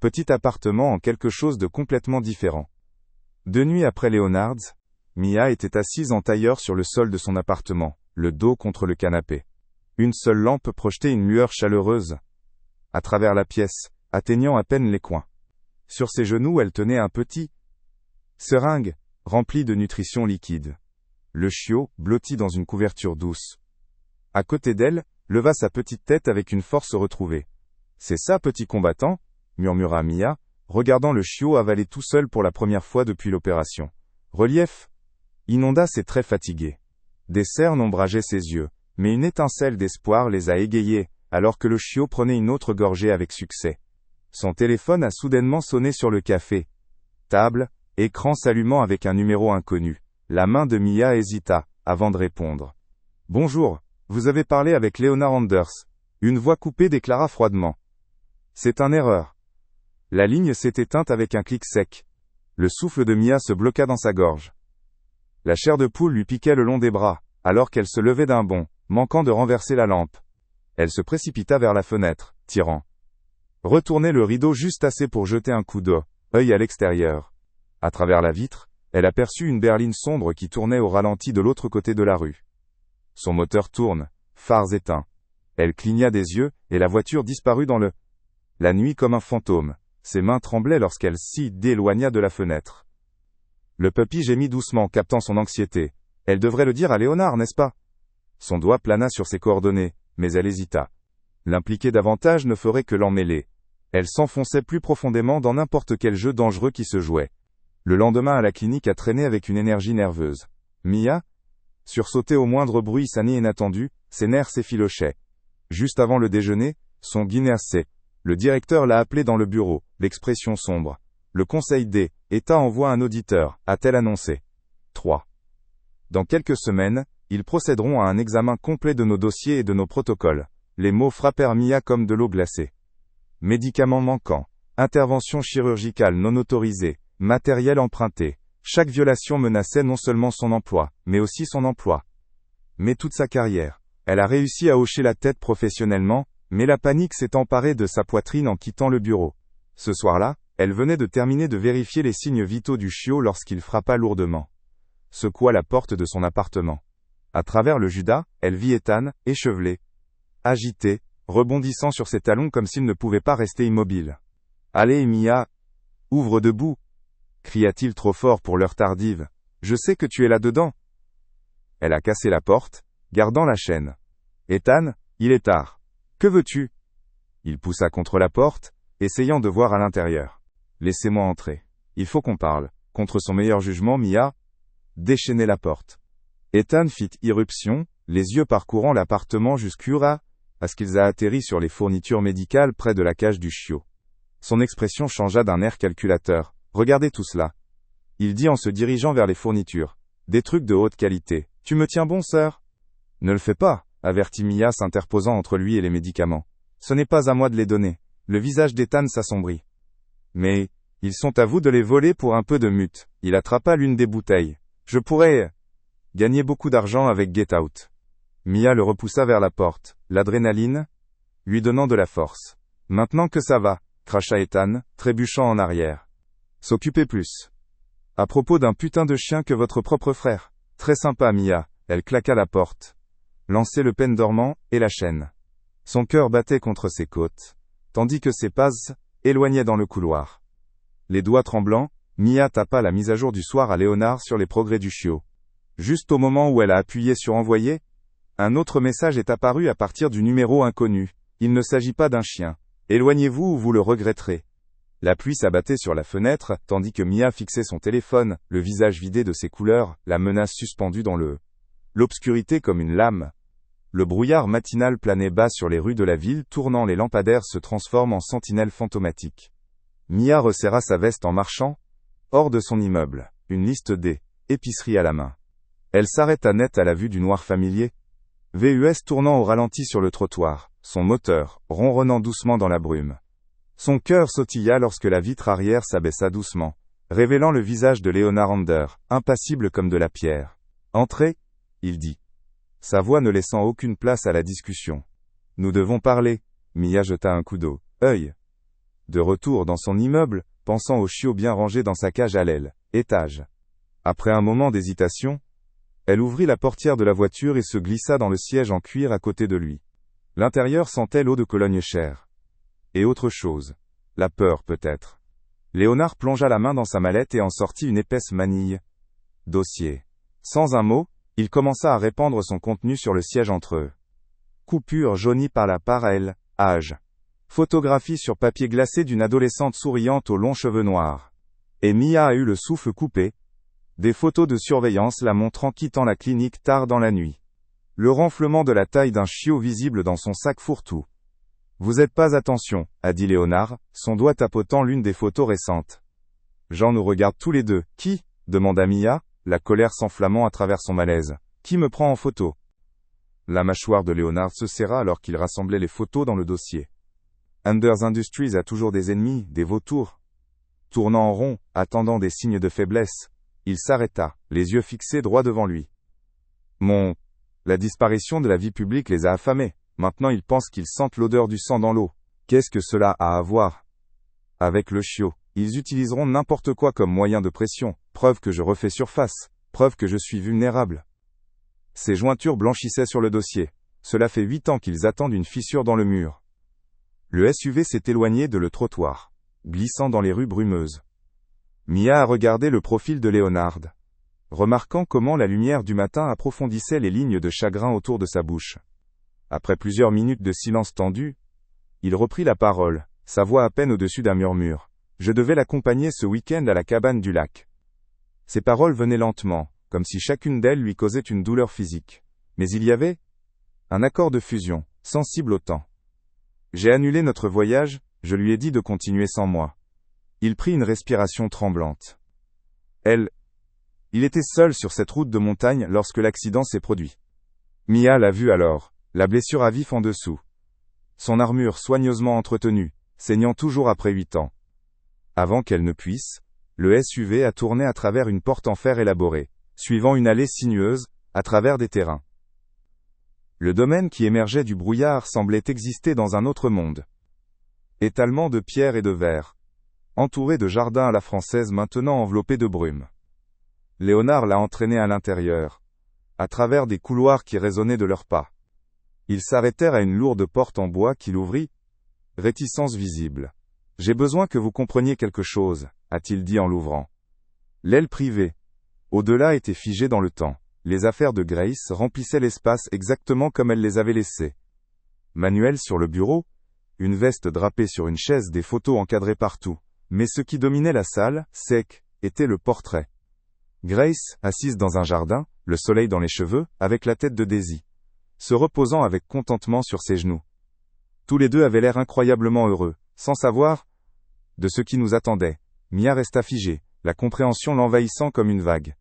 Petit appartement en quelque chose de complètement différent. 2 nuits après Léonard's, Mia était assise en tailleur sur le sol de son appartement, le dos contre le canapé. Une seule lampe projetait une lueur chaleureuse à travers la pièce, atteignant à peine les coins. Sur ses genoux, elle tenait un petit seringue, rempli de nutrition liquide. Le chiot, blotti dans une couverture douce. À côté d'elle, leva sa petite tête avec une force retrouvée. C'est ça, petit combattant, murmura Mia, regardant le chiot avaler tout seul pour la première fois depuis l'opération. Relief. Inonda s'est très fatigué. Des cernes ombrageaient ses yeux, mais une étincelle d'espoir les a égayés, alors que le chiot prenait une autre gorgée avec succès. Son téléphone a soudainement sonné sur le café. Table, écran s'allumant avec un numéro inconnu. La main de Mia hésita, avant de répondre. Bonjour, vous avez parlé avec Léonard Anders. Une voix coupée déclara froidement. C'est une erreur. La ligne s'est éteinte avec un clic sec. Le souffle de Mia se bloqua dans sa gorge. La chair de poule lui piquait le long des bras, alors qu'elle se levait d'un bond, manquant de renverser la lampe. Elle se précipita vers la fenêtre, tirant. Retournait le rideau juste assez pour jeter un coup d'œil à l'extérieur. À travers la vitre, elle aperçut une berline sombre qui tournait au ralenti de l'autre côté de la rue. Son moteur tourne, phares éteints. Elle cligna des yeux, et la voiture disparut dans la nuit comme un fantôme. Ses mains tremblaient lorsqu'elle s'y éloigna de la fenêtre. Le puppy gémit doucement, captant son anxiété. Elle devrait le dire à Léonard, n'est-ce pas? Son doigt plana sur ses coordonnées, mais elle hésita. L'impliquer davantage ne ferait que l'emmêler. Elle s'enfonçait plus profondément dans n'importe quel jeu dangereux qui se jouait. Le lendemain à la clinique a traîné avec une énergie nerveuse. Mia, sursautait au moindre bruit sani inattendu, ses nerfs s'effilochaient. Juste avant le déjeuner, son guinéacé. Le directeur l'a appelé dans le bureau, l'expression sombre. Le conseil d'État envoie un auditeur, a-t-elle annoncé. 3. Dans quelques semaines, ils procéderont à un examen complet de nos dossiers et de nos protocoles. Les mots frappèrent Mia comme de l'eau glacée. Médicaments manquants, intervention chirurgicale non autorisée, matériel emprunté. Chaque violation menaçait non seulement son emploi, mais aussi son emploi. Mais toute sa carrière. Elle a réussi à hocher la tête professionnellement, mais la panique s'est emparée de sa poitrine en quittant le bureau. Ce soir-là, elle venait de terminer de vérifier les signes vitaux du chiot lorsqu'il frappa lourdement. Secoua la porte de son appartement. À travers le judas, elle vit Ethan, échevelé, agité, rebondissant sur ses talons comme s'il ne pouvait pas rester immobile. « Allez, Mia, ouvre debout !» cria-t-il trop fort pour l'heure tardive. « Je sais que tu es là-dedans. » Elle a cassé la porte, gardant la chaîne. « Ethan, il est tard. Que veux-tu » Il poussa contre la porte, essayant de voir à l'intérieur. « Laissez-moi entrer. Il faut qu'on parle. » Contre son meilleur jugement, Mia déchaînait la porte. Ethan fit irruption, les yeux parcourant l'appartement jusqu'à ce qu'ils aient atterri sur les fournitures médicales près de la cage du chiot. Son expression changea d'un air calculateur. « Regardez tout cela. » Il dit en se dirigeant vers les fournitures. « Des trucs de haute qualité. Tu me tiens bon, sœur ?»« Ne le fais pas, » avertit Mia s'interposant entre lui et les médicaments. « Ce n'est pas à moi de les donner. » Le visage d'Ethan s'assombrit. « Mais, ils sont à vous de les voler pour un peu de mute. » Il attrapa l'une des bouteilles. « Je pourrais gagner beaucoup d'argent avec Get Out. » Mia le repoussa vers la porte, l'adrénaline lui donnant de la force. « Maintenant que ça va, » cracha Ethan, trébuchant en arrière. « S'occuper plus. À propos d'un putain de chien que votre propre frère. Très sympa, Mia. » Elle claqua la porte. Lançait le pen dormant, et la chaîne. Son cœur battait contre ses côtes, tandis que ses pas éloignaient dans le couloir. Les doigts tremblants, Mia tapa la mise à jour du soir à Léonard sur les progrès du chiot. Juste au moment où elle a appuyé sur envoyer, un autre message est apparu à partir du numéro inconnu. Il ne s'agit pas d'un chien. Éloignez-vous ou vous le regretterez. La pluie s'abattait sur la fenêtre, tandis que Mia fixait son téléphone, le visage vidé de ses couleurs, la menace suspendue dans l'obscurité comme une lame. Le brouillard matinal planait bas sur les rues de la ville, tournant les lampadaires se transforment en sentinelles fantomatiques. Mia resserra sa veste en marchant, hors de son immeuble, une liste d'épiceries à la main. Elle s'arrêta net à la vue du noir familier. VUS tournant au ralenti sur le trottoir, son moteur, ronronnant doucement dans la brume. Son cœur sautilla lorsque la vitre arrière s'abaissa doucement, révélant le visage de Léonard Ander, impassible comme de la pierre. « Entrez » il dit, sa voix ne laissant aucune place à la discussion. « Nous devons parler. » Mia jeta un coup d'œil. De retour dans son immeuble, pensant au chiot bien rangé dans sa cage à l'aile, étage. Après un moment d'hésitation, elle ouvrit la portière de la voiture et se glissa dans le siège en cuir à côté de lui. L'intérieur sentait l'eau de Cologne chère. Et autre chose. La peur peut-être. Léonard plongea la main dans sa mallette et en sortit une épaisse manille. Dossier. Sans un mot, il commença à répandre son contenu sur le siège entre eux. Coupure jaunie par la parelle, âge. Photographie sur papier glacé d'une adolescente souriante aux longs cheveux noirs. Et Mia a eu le souffle coupé. Des photos de surveillance la montrant quittant la clinique tard dans la nuit. Le renflement de la taille d'un chiot visible dans son sac fourre-tout. Vous êtes pas attention, a dit Léonard, son doigt tapotant l'une des photos récentes. Jean nous regarde tous les deux. Qui demanda Mia, la colère s'enflammant à travers son malaise. Qui me prend en photo? La mâchoire de Léonard se serra alors qu'il rassemblait les photos dans le dossier. Anders Industries a toujours des ennemis, des vautours. Tournant en rond, attendant des signes de faiblesse, il s'arrêta, les yeux fixés droit devant lui. La disparition de la vie publique les a affamés. Maintenant ils pensent qu'ils sentent l'odeur du sang dans l'eau. Qu'est-ce que cela a à voir avec le chiot? Ils utiliseront n'importe quoi comme moyen de pression, preuve que je refais surface, preuve que je suis vulnérable. Ces jointures blanchissaient sur le dossier. Cela fait 8 ans qu'ils attendent une fissure dans le mur. Le SUV s'est éloigné de le trottoir, glissant dans les rues brumeuses. Mia a regardé le profil de Léonard, remarquant comment la lumière du matin approfondissait les lignes de chagrin autour de sa bouche. Après plusieurs minutes de silence tendu, il reprit la parole, sa voix à peine au-dessus d'un murmure. Je devais l'accompagner ce week-end à la cabane du lac. Ses paroles venaient lentement, comme si chacune d'elles lui causait une douleur physique. Mais il y avait un accord de fusion, sensible au temps. J'ai annulé notre voyage, je lui ai dit de continuer sans moi. Il prit une respiration tremblante. Il était seul sur cette route de montagne lorsque l'accident s'est produit. Mia l'a vu alors, la blessure à vif en dessous. Son armure soigneusement entretenue, saignant toujours après 8 ans. Avant qu'elle ne puisse, le SUV a tourné à travers une porte en fer élaborée, suivant une allée sinueuse, à travers des terrains. Le domaine qui émergeait du brouillard semblait exister dans un autre monde. Étalement de pierre et de verre, entouré de jardins à la française maintenant enveloppés de brume. Léonard l'a entraîné à l'intérieur, à travers des couloirs qui résonnaient de leurs pas. Ils s'arrêtèrent à une lourde porte en bois qu'il ouvrit, réticence visible. « J'ai besoin que vous compreniez quelque chose », a-t-il dit en l'ouvrant. L'aile privée, au-delà, était figée dans le temps. Les affaires de Grace remplissaient l'espace exactement comme elle les avait laissées. Manuel sur le bureau, une veste drapée sur une chaise, des photos encadrées partout. Mais ce qui dominait la salle, sec, était le portrait. Grace, assise dans un jardin, le soleil dans les cheveux, avec la tête de Daisy, se reposant avec contentement sur ses genoux. Tous les deux avaient l'air incroyablement heureux, sans savoir de ce qui nous attendait. Mia resta figée, la compréhension l'envahissant comme une vague.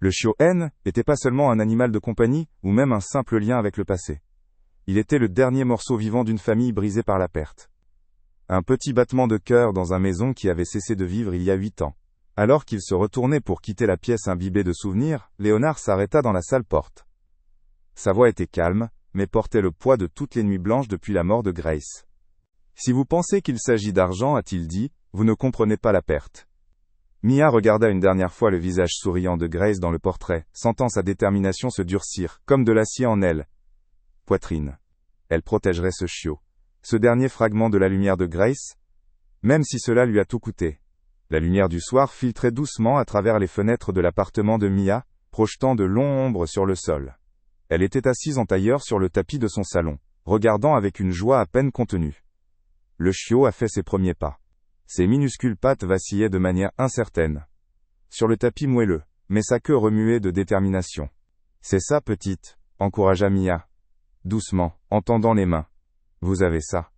Le chiot N n'était pas seulement un animal de compagnie, ou même un simple lien avec le passé. Il était le dernier morceau vivant d'une famille brisée par la perte. Un petit battement de cœur dans une maison qui avait cessé de vivre il y a 8 ans. Alors qu'il se retournait pour quitter la pièce imbibée de souvenirs, Léonard s'arrêta dans la salle porte. Sa voix était calme, mais portait le poids de toutes les nuits blanches depuis la mort de Grace. « Si vous pensez qu'il s'agit d'argent, a-t-il dit, vous ne comprenez pas la perte. » Mia regarda une dernière fois le visage souriant de Grace dans le portrait, sentant sa détermination se durcir, comme de l'acier en elle. Poitrine. Elle protégerait ce chiot. Ce dernier fragment de la lumière de Grace, même si cela lui a tout coûté. La lumière du soir filtrait doucement à travers les fenêtres de l'appartement de Mia, projetant de longues ombres sur le sol. Elle était assise en tailleur sur le tapis de son salon, regardant avec une joie à peine contenue. Le chiot a fait ses premiers pas. Ses minuscules pattes vacillaient de manière incertaine sur le tapis moelleux, mais sa queue remuait de détermination. « C'est ça, petite », encouragea Mia, doucement, en tendant les mains. « Vous avez ça. »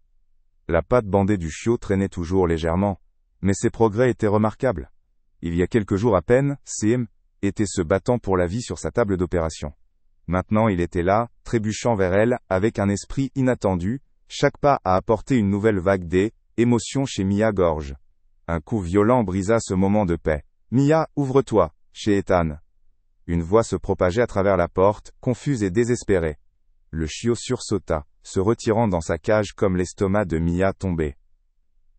La patte bandée du chiot traînait toujours légèrement, mais ses progrès étaient remarquables. Il y a quelques jours à peine, Sim était se battant pour la vie sur sa table d'opération. Maintenant il était là, trébuchant vers elle, avec un esprit inattendu, chaque pas a apporté une nouvelle vague d'émotions chez Mia Gorge. Un coup violent brisa ce moment de paix. « Mia, ouvre-toi !» chez Ethan. Une voix se propageait à travers la porte, confuse et désespérée. Le chiot sursauta, se retirant dans sa cage comme l'estomac de Mia tombé.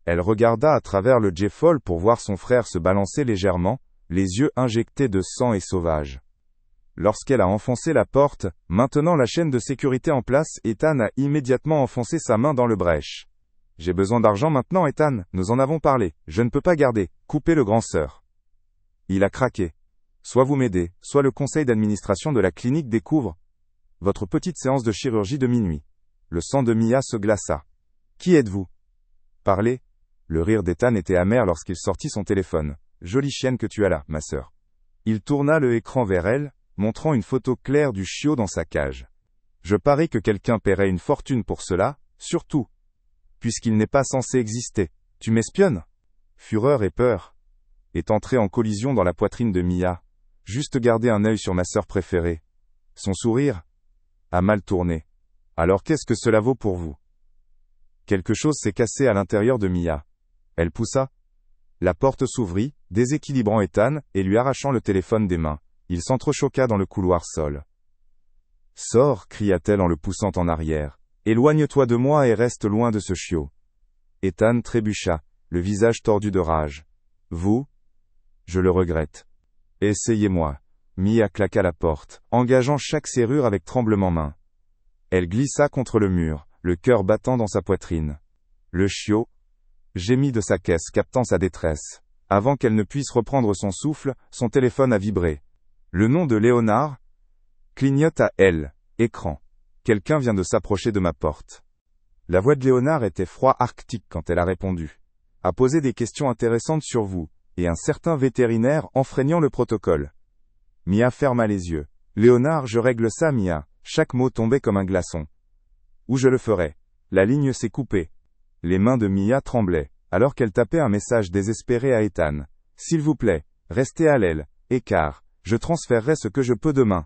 Elle regarda à travers le J-Fold pour voir son frère se balancer légèrement, les yeux injectés de sang et sauvages. Lorsqu'elle a enfoncé la porte, maintenant la chaîne de sécurité en place, Ethan a immédiatement enfoncé sa main dans le brèche. « J'ai besoin d'argent maintenant, Ethan, nous en avons parlé, je ne peux pas garder, coupez le grand sœur. » Il a craqué. Soit vous m'aidez, soit le conseil d'administration de la clinique découvre votre petite séance de chirurgie de minuit. Le sang de Mia se glaça. « Qui êtes-vous » Parlez. Le rire d'Ethan était amer lorsqu'il sortit son téléphone. « Jolie chienne que tu as là, ma sœur. » Il tourna le écran vers elle, montrant une photo claire du chiot dans sa cage. « Je parie que quelqu'un paierait une fortune pour cela, surtout puisqu'il n'est pas censé exister. Tu m'espionnes ?» Fureur et peur est entré en collision dans la poitrine de Mia. Juste garder un œil sur ma sœur préférée. Son sourire a mal tourné. Alors qu'est-ce que cela vaut pour vous ? Quelque chose s'est cassé à l'intérieur de Mia. Elle poussa. La porte s'ouvrit, déséquilibrant Ethan, et lui arrachant le téléphone des mains. Il s'entrechoqua dans le couloir sol. « Sors » cria-t-elle en le poussant en arrière. « Éloigne-toi de moi et reste loin de ce chiot. » Ethan trébucha, le visage tordu de rage. « Vous ? Je le regrette. Essayez-moi. » Mia claqua la porte, engageant chaque serrure avec tremblement-main. Elle glissa contre le mur, le cœur battant dans sa poitrine. Le chiot gémit de sa caisse, captant sa détresse. Avant qu'elle ne puisse reprendre son souffle, son téléphone a vibré. Le nom de Léonard clignote à elle. Écran. Quelqu'un vient de s'approcher de ma porte. La voix de Léonard était froid arctique quand elle a répondu. A posé des questions intéressantes sur vous, et un certain vétérinaire enfreignant le protocole. Mia ferma les yeux. Léonard, je règle ça, Mia. Chaque mot tombait comme un glaçon. Où je le ferai. La ligne s'est coupée. Les mains de Mia tremblaient, alors qu'elle tapait un message désespéré à Ethan. S'il vous plaît, restez à l'aile, écart. Je transférerai ce que je peux demain.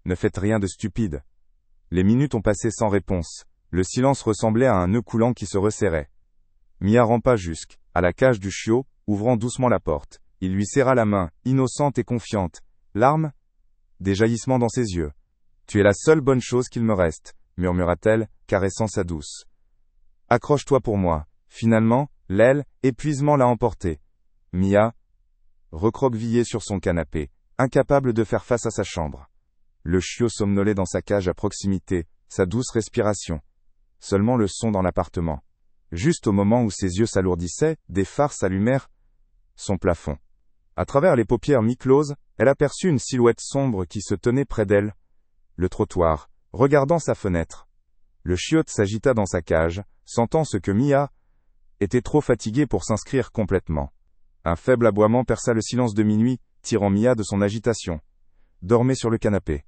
Ne faites rien de stupide. Les minutes ont passé sans réponse. Le silence ressemblait à un nœud coulant qui se resserrait. Mia rampa jusqu'à la cage du chiot, ouvrant doucement la porte. Il lui serra la main, innocente et confiante. Larmes? Des jaillissements dans ses yeux. Tu es la seule bonne chose qu'il me reste, murmura-t-elle, caressant sa douce. Accroche-toi pour moi. Finalement, épuisement l'a emporté. Mia, recroquevillée sur son canapé, incapable de faire face à sa chambre. Le chiot somnolait dans sa cage à proximité, sa douce respiration. Seulement le son dans l'appartement. Juste au moment où ses yeux s'alourdissaient, des phares s'allumèrent son plafond. À travers les paupières mi-closes, elle aperçut une silhouette sombre qui se tenait près d'elle. Le trottoir, regardant sa fenêtre. Le chiotte s'agita dans sa cage, sentant ce que Mia était trop fatiguée pour s'inscrire complètement. Un faible aboiement perça le silence de minuit, tirant Mia de son agitation. Dormait sur le canapé.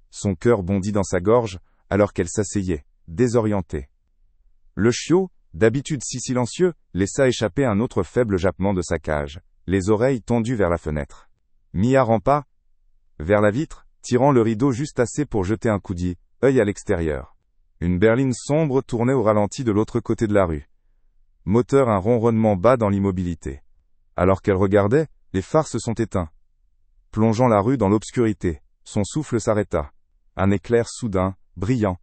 Son cœur bondit dans sa gorge, alors qu'elle s'asseyait, désorientée. Le chiot, d'habitude si silencieux, laissa échapper un autre faible jappement de sa cage, les oreilles tendues vers la fenêtre. Mia rampa vers la vitre, tirant le rideau juste assez pour jeter un coup d'œil à l'extérieur. Une berline sombre tournait au ralenti de l'autre côté de la rue. Moteur un ronronnement bas dans l'immobilité. Alors qu'elle regardait, les phares se sont éteints. Plongeant la rue dans l'obscurité, son souffle s'arrêta. Un éclair soudain, brillant,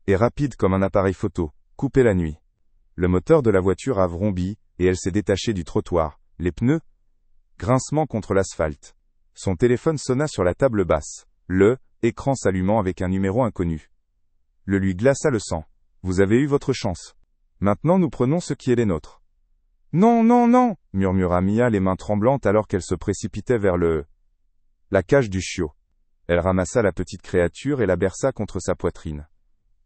et rapide comme un appareil photo, coupait la nuit. Le moteur de la voiture a vrombit, et elle s'est détachée du trottoir, les pneus, grincement contre l'asphalte. Son téléphone sonna sur la table basse, écran s'allumant avec un numéro inconnu. Le lui glaça le sang. Vous avez eu votre chance. Maintenant nous prenons ce qui est les nôtres. Non, non, non, murmura Mia les mains tremblantes alors qu'elle se précipitait vers la cage du chiot. Elle ramassa la petite créature et la berça contre sa poitrine.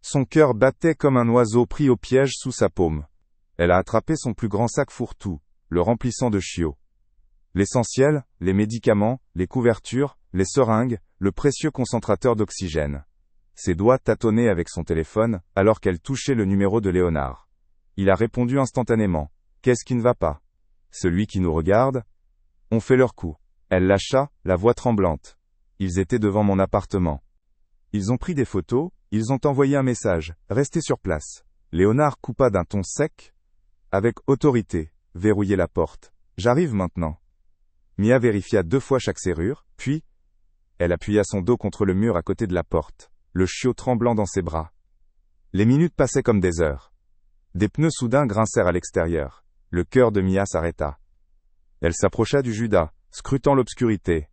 Son cœur battait comme un oiseau pris au piège sous sa paume. Elle a attrapé son plus grand sac fourre-tout, le remplissant de chiots. L'essentiel, les médicaments, les couvertures, les seringues, le précieux concentrateur d'oxygène. Ses doigts tâtonnaient avec son téléphone, alors qu'elle touchait le numéro de Léonard. Il a répondu instantanément. Qu'est-ce qui ne va pas? Celui qui nous regarde? On fait leur coup. Elle lâcha, la voix tremblante. Ils étaient devant mon appartement. Ils ont pris des photos, ils ont envoyé un message. Restez sur place. Léonard coupa d'un ton sec, avec autorité, verrouillait la porte. J'arrive maintenant. Mia vérifia 2 fois chaque serrure, puis, elle appuya son dos contre le mur à côté de la porte, le chiot tremblant dans ses bras. Les minutes passaient comme des heures. Des pneus soudains grincèrent à l'extérieur. Le cœur de Mia s'arrêta. Elle s'approcha du Judas, scrutant l'obscurité.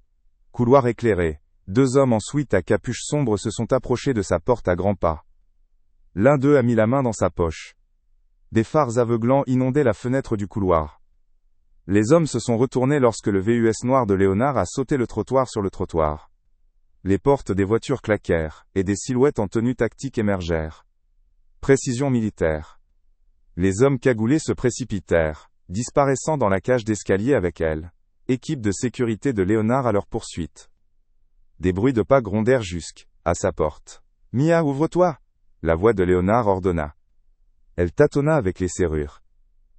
Couloir éclairé. 2 hommes en sweat à capuche sombre se sont approchés de sa porte à grands pas. L'un d'eux a mis la main dans sa poche. Des phares aveuglants inondaient la fenêtre du couloir. Les hommes se sont retournés lorsque le VUS noir de Léonard a sauté le trottoir sur le trottoir. Les portes des voitures claquèrent, et des silhouettes en tenue tactique émergèrent. Précision militaire. Les hommes cagoulés se précipitèrent, disparaissant dans la cage d'escalier avec elle. Équipe de sécurité de Léonard à leur poursuite. Des bruits de pas grondèrent jusqu'à sa porte. « Mia, ouvre-toi !» La voix de Léonard ordonna. Elle tâtonna avec les serrures.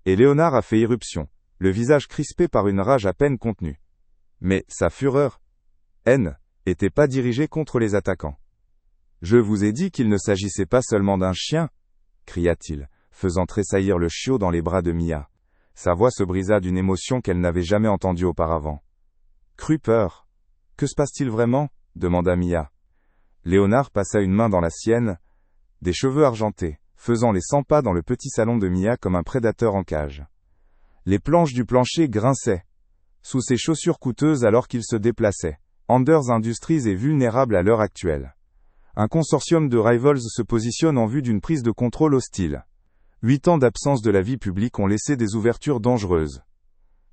Et Léonard a fait irruption, le visage crispé par une rage à peine contenue. Mais sa fureur, était pas dirigée contre les attaquants. « Je vous ai dit qu'il ne s'agissait pas seulement d'un chien !» cria-t-il, faisant tressaillir le chiot dans les bras de Mia. Sa voix se brisa d'une émotion qu'elle n'avait jamais entendue auparavant. Crut peur. Que se passe-t-il vraiment? Demanda Mia. Léonard passa une main dans la sienne, des cheveux argentés, faisant les 100 pas dans le petit salon de Mia comme un prédateur en cage. Les planches du plancher grinçaient sous ses chaussures coûteuses alors qu'il se déplaçait. Anders Industries est vulnérable à l'heure actuelle. Un consortium de rivals se positionne en vue d'une prise de contrôle hostile. 8 ans d'absence de la vie publique ont laissé des ouvertures dangereuses.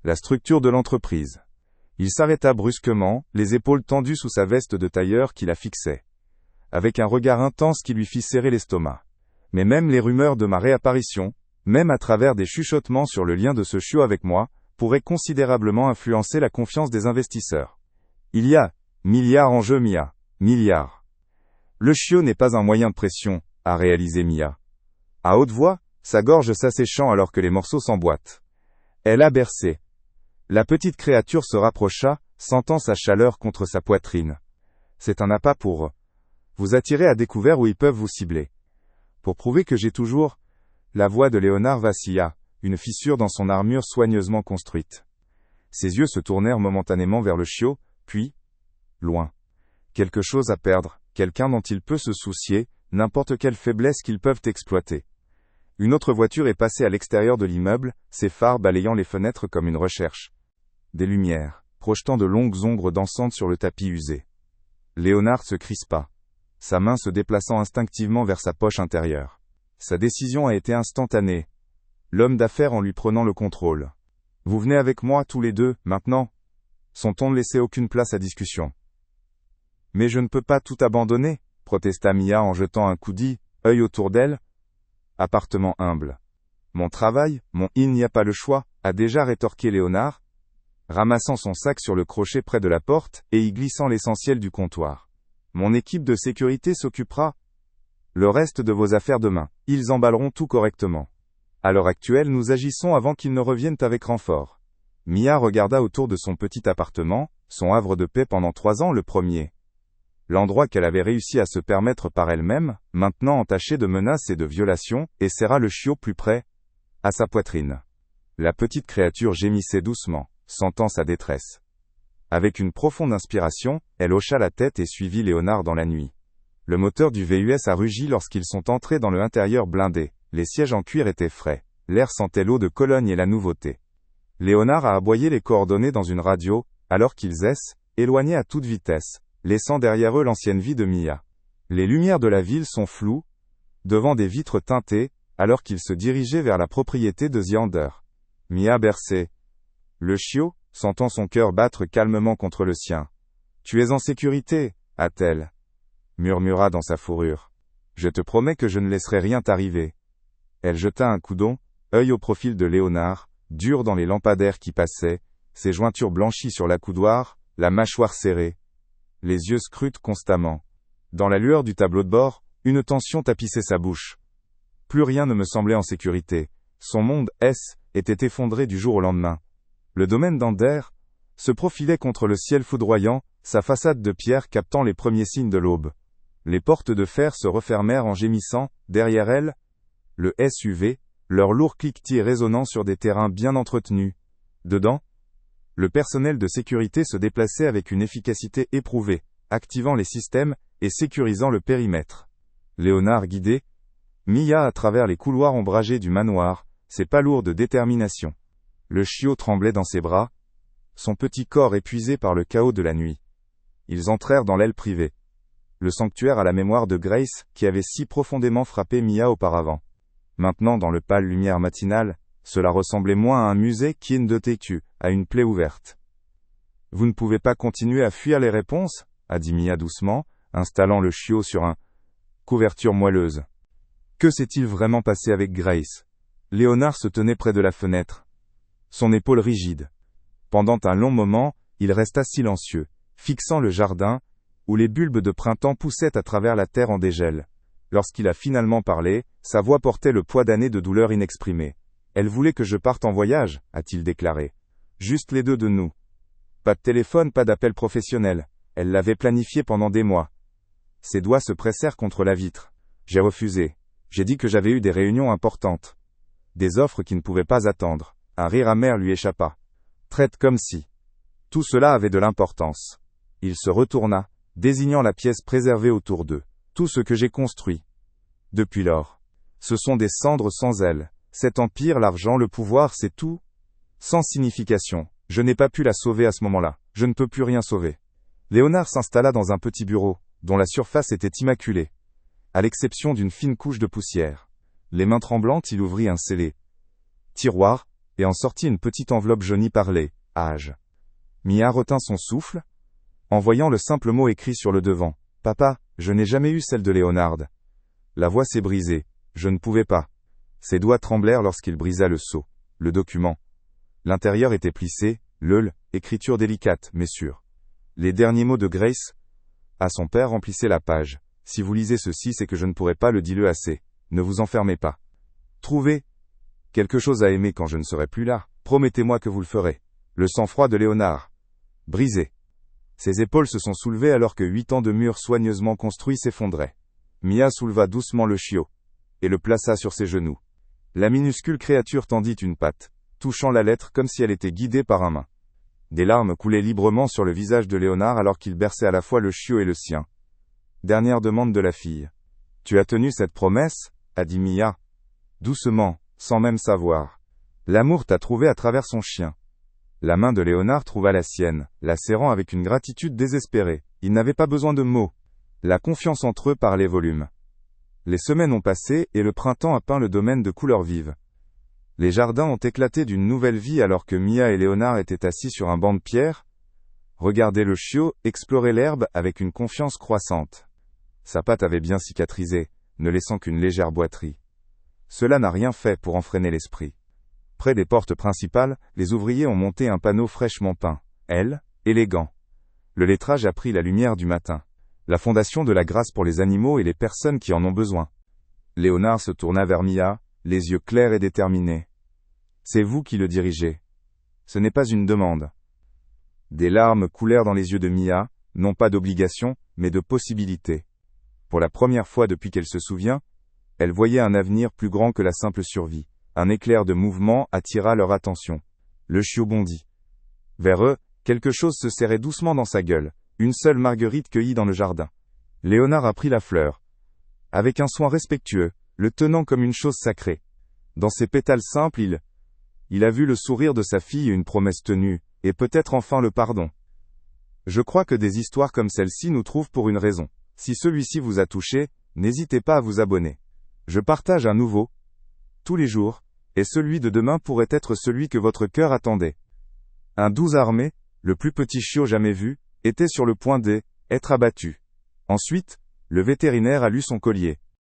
La structure de l'entreprise. Il s'arrêta brusquement, les épaules tendues sous sa veste de tailleur qui la fixait. Avec un regard intense qui lui fit serrer l'estomac. Mais même les rumeurs de ma réapparition, même à travers des chuchotements sur le lien de ce chiot avec moi, pourraient considérablement influencer la confiance des investisseurs. Il y a Milliards en jeu, Mia. Milliards. Le chiot n'est pas un moyen de pression, a réalisé Mia. À haute voix, sa gorge s'asséchant alors que les morceaux s'emboîtent. Elle a bercé. La petite créature se rapprocha, sentant sa chaleur contre sa poitrine. C'est un appât pour vous attirer à découvert où ils peuvent vous cibler. Pour prouver que j'ai toujours... La voix de Léonard vacilla, une fissure dans son armure soigneusement construite. Ses yeux se tournèrent momentanément vers le chiot, puis... loin. Quelque chose à perdre, quelqu'un dont il peut se soucier, n'importe quelle faiblesse qu'ils peuvent exploiter. Une autre voiture est passée à l'extérieur de l'immeuble, ses phares balayant les fenêtres comme une recherche. Des lumières, projetant de longues ombres dansantes sur le tapis usé. Léonard se crispa, sa main se déplaçant instinctivement vers sa poche intérieure. Sa décision a été instantanée, l'homme d'affaires en lui prenant le contrôle. « Vous venez avec moi tous les deux, maintenant ?» Son ton ne laissait aucune place à discussion. « Mais je ne peux pas tout abandonner », protesta Mia en jetant un coup d'œil autour d'elle. Appartement humble. Mon travail, il n'y a pas le choix, a déjà rétorqué Léonard, ramassant son sac sur le crochet près de la porte et y glissant l'essentiel du comptoir. Mon équipe de sécurité s'occupera le reste de vos affaires demain. Ils emballeront tout correctement. À l'heure actuelle, nous agissons avant qu'ils ne reviennent avec renfort. Mia regarda autour de son petit appartement, son havre de paix pendant 3 ans le premier. L'endroit qu'elle avait réussi à se permettre par elle-même, maintenant entaché de menaces et de violations, et serra le chiot plus près, à sa poitrine. La petite créature gémissait doucement, sentant sa détresse. Avec une profonde inspiration, elle hocha la tête et suivit Léonard dans la nuit. Le moteur du VUS a rugi lorsqu'ils sont entrés dans le intérieur blindé. Les sièges en cuir étaient frais. L'air sentait l'eau de Cologne et la nouveauté. Léonard a aboyé les coordonnées dans une radio, alors qu'ils éloignaient à toute vitesse, laissant derrière eux l'ancienne vie de Mia. Les lumières de la ville sont floues, devant des vitres teintées, alors qu'ils se dirigeaient vers la propriété de Ziander. Mia berçait. Le chiot, sentant son cœur battre calmement contre le sien. « Tu es en sécurité, a-t-elle murmura dans sa fourrure. « Je te promets que je ne laisserai rien t'arriver. » Elle jeta un coup d'œil au profil de Léonard, dur dans les lampadaires qui passaient, ses jointures blanchies sur l'accoudoir, la mâchoire serrée. Les yeux scrutent constamment. Dans la lueur du tableau de bord, une tension tapissait sa bouche. Plus rien ne me semblait en sécurité. Son monde, était effondré du jour au lendemain. Le domaine d'Ander se profilait contre le ciel foudroyant, sa façade de pierre captant les premiers signes de l'aube. Les portes de fer se refermèrent en gémissant, derrière elles, le SUV, leur lourd cliquetis résonnant sur des terrains bien entretenus. Dedans, le personnel de sécurité se déplaçait avec une efficacité éprouvée, activant les systèmes et sécurisant le périmètre. Léonard guidait Mia à travers les couloirs ombragés du manoir, ses pas lourds de détermination. Le chiot tremblait dans ses bras, son petit corps épuisé par le chaos de la nuit. Ils entrèrent dans l'aile privée. Le sanctuaire à la mémoire de Grace, qui avait si profondément frappé Mia auparavant. Maintenant, dans le pâle lumière matinale, cela ressemblait moins à un musée qu'une de têtu, à une plaie ouverte. « Vous ne pouvez pas continuer à fuir les réponses » a dit Mia doucement, installant le chiot sur une couverture moelleuse. Que s'est-il vraiment passé avec Grace? Léonard se tenait près de la fenêtre, son épaule rigide. Pendant un long moment, il resta silencieux, fixant le jardin, où les bulbes de printemps poussaient à travers la terre en dégel. Lorsqu'il a finalement parlé, sa voix portait le poids d'années de douleur inexprimée. « Elle voulait que je parte en voyage, a-t-il déclaré. Juste les deux de nous. Pas de téléphone, pas d'appel professionnel. Elle l'avait planifié pendant des mois. » Ses doigts se pressèrent contre la vitre. J'ai refusé. J'ai dit que j'avais eu des réunions importantes. Des offres qui ne pouvaient pas attendre. Un rire amer lui échappa. Traite comme si. Tout cela avait de l'importance. Il se retourna, désignant la pièce préservée autour d'eux. Tout ce que j'ai construit. Depuis lors. Ce sont des cendres sans ailes. Cet empire, l'argent, le pouvoir, c'est tout. Sans signification. Je n'ai pas pu la sauver à ce moment-là. Je ne peux plus rien sauver. Léonard s'installa dans un petit bureau, dont la surface était immaculée. À l'exception d'une fine couche de poussière. Les mains tremblantes, il ouvrit un scellé tiroir, et en sortit une petite enveloppe jaunie par les âges. Mia retint son souffle, en voyant le simple mot écrit sur le devant. « Papa, je n'ai jamais eu celle de Léonard. » La voix s'est brisée. Je ne pouvais pas. Ses doigts tremblèrent lorsqu'il brisa le sceau. Le document. L'intérieur était plissé, écriture délicate, mais sûre. Les derniers mots de Grace à son père remplissaient la page. Si vous lisez ceci, c'est que je ne pourrai pas le dire assez. Ne vous enfermez pas. Trouvez quelque chose à aimer quand je ne serai plus là. Promettez-moi que vous le ferez. Le sang-froid de Léonard. Brisé. Ses épaules se sont soulevées alors que 8 ans de mur soigneusement construits s'effondraient. Mia souleva doucement le chiot et le plaça sur ses genoux. La minuscule créature tendit une patte, touchant la lettre comme si elle était guidée par un main. Des larmes coulaient librement sur le visage de Léonard alors qu'il berçait à la fois le chiot et le sien. Dernière demande de la fille. Tu as tenu cette promesse, a dit Mia. Doucement, sans même savoir. L'amour t'a trouvé à travers son chien. La main de Léonard trouva la sienne, la serrant avec une gratitude désespérée. Il n'avait pas besoin de mots. La confiance entre eux parlait volume. Les semaines ont passé et le printemps a peint le domaine de couleurs vives. Les jardins ont éclaté d'une nouvelle vie alors que Mia et Léonard étaient assis sur un banc de pierre, regardaient le chiot explorer l'herbe avec une confiance croissante. Sa patte avait bien cicatrisé, ne laissant qu'une légère boiterie. Cela n'a rien fait pour enfreiner l'esprit. Près des portes principales, les ouvriers ont monté un panneau fraîchement peint. Elle, élégant. Le lettrage a pris la lumière du matin. La fondation de la grâce pour les animaux et les personnes qui en ont besoin. Léonard se tourna vers Mia, les yeux clairs et déterminés. C'est vous qui le dirigez. Ce n'est pas une demande. Des larmes coulèrent dans les yeux de Mia, non pas d'obligation, mais de possibilité. Pour la première fois depuis qu'elle se souvient, elle voyait un avenir plus grand que la simple survie. Un éclair de mouvement attira leur attention. Le chiot bondit. Vers eux, quelque chose se serrait doucement dans sa gueule. Une seule marguerite cueillie dans le jardin. Léonard a pris la fleur. Avec un soin respectueux, le tenant comme une chose sacrée. Dans ses pétales simples, il a vu le sourire de sa fille et une promesse tenue, et peut-être enfin le pardon. Je crois que des histoires comme celle-ci nous trouvent pour une raison. Si celui-ci vous a touché, n'hésitez pas à vous abonner. Je partage un nouveau, tous les jours, et celui de demain pourrait être celui que votre cœur attendait. Un 12 armé, le plus petit chiot jamais vu, était sur le point d'être abattu. Ensuite, le vétérinaire a lu son collier.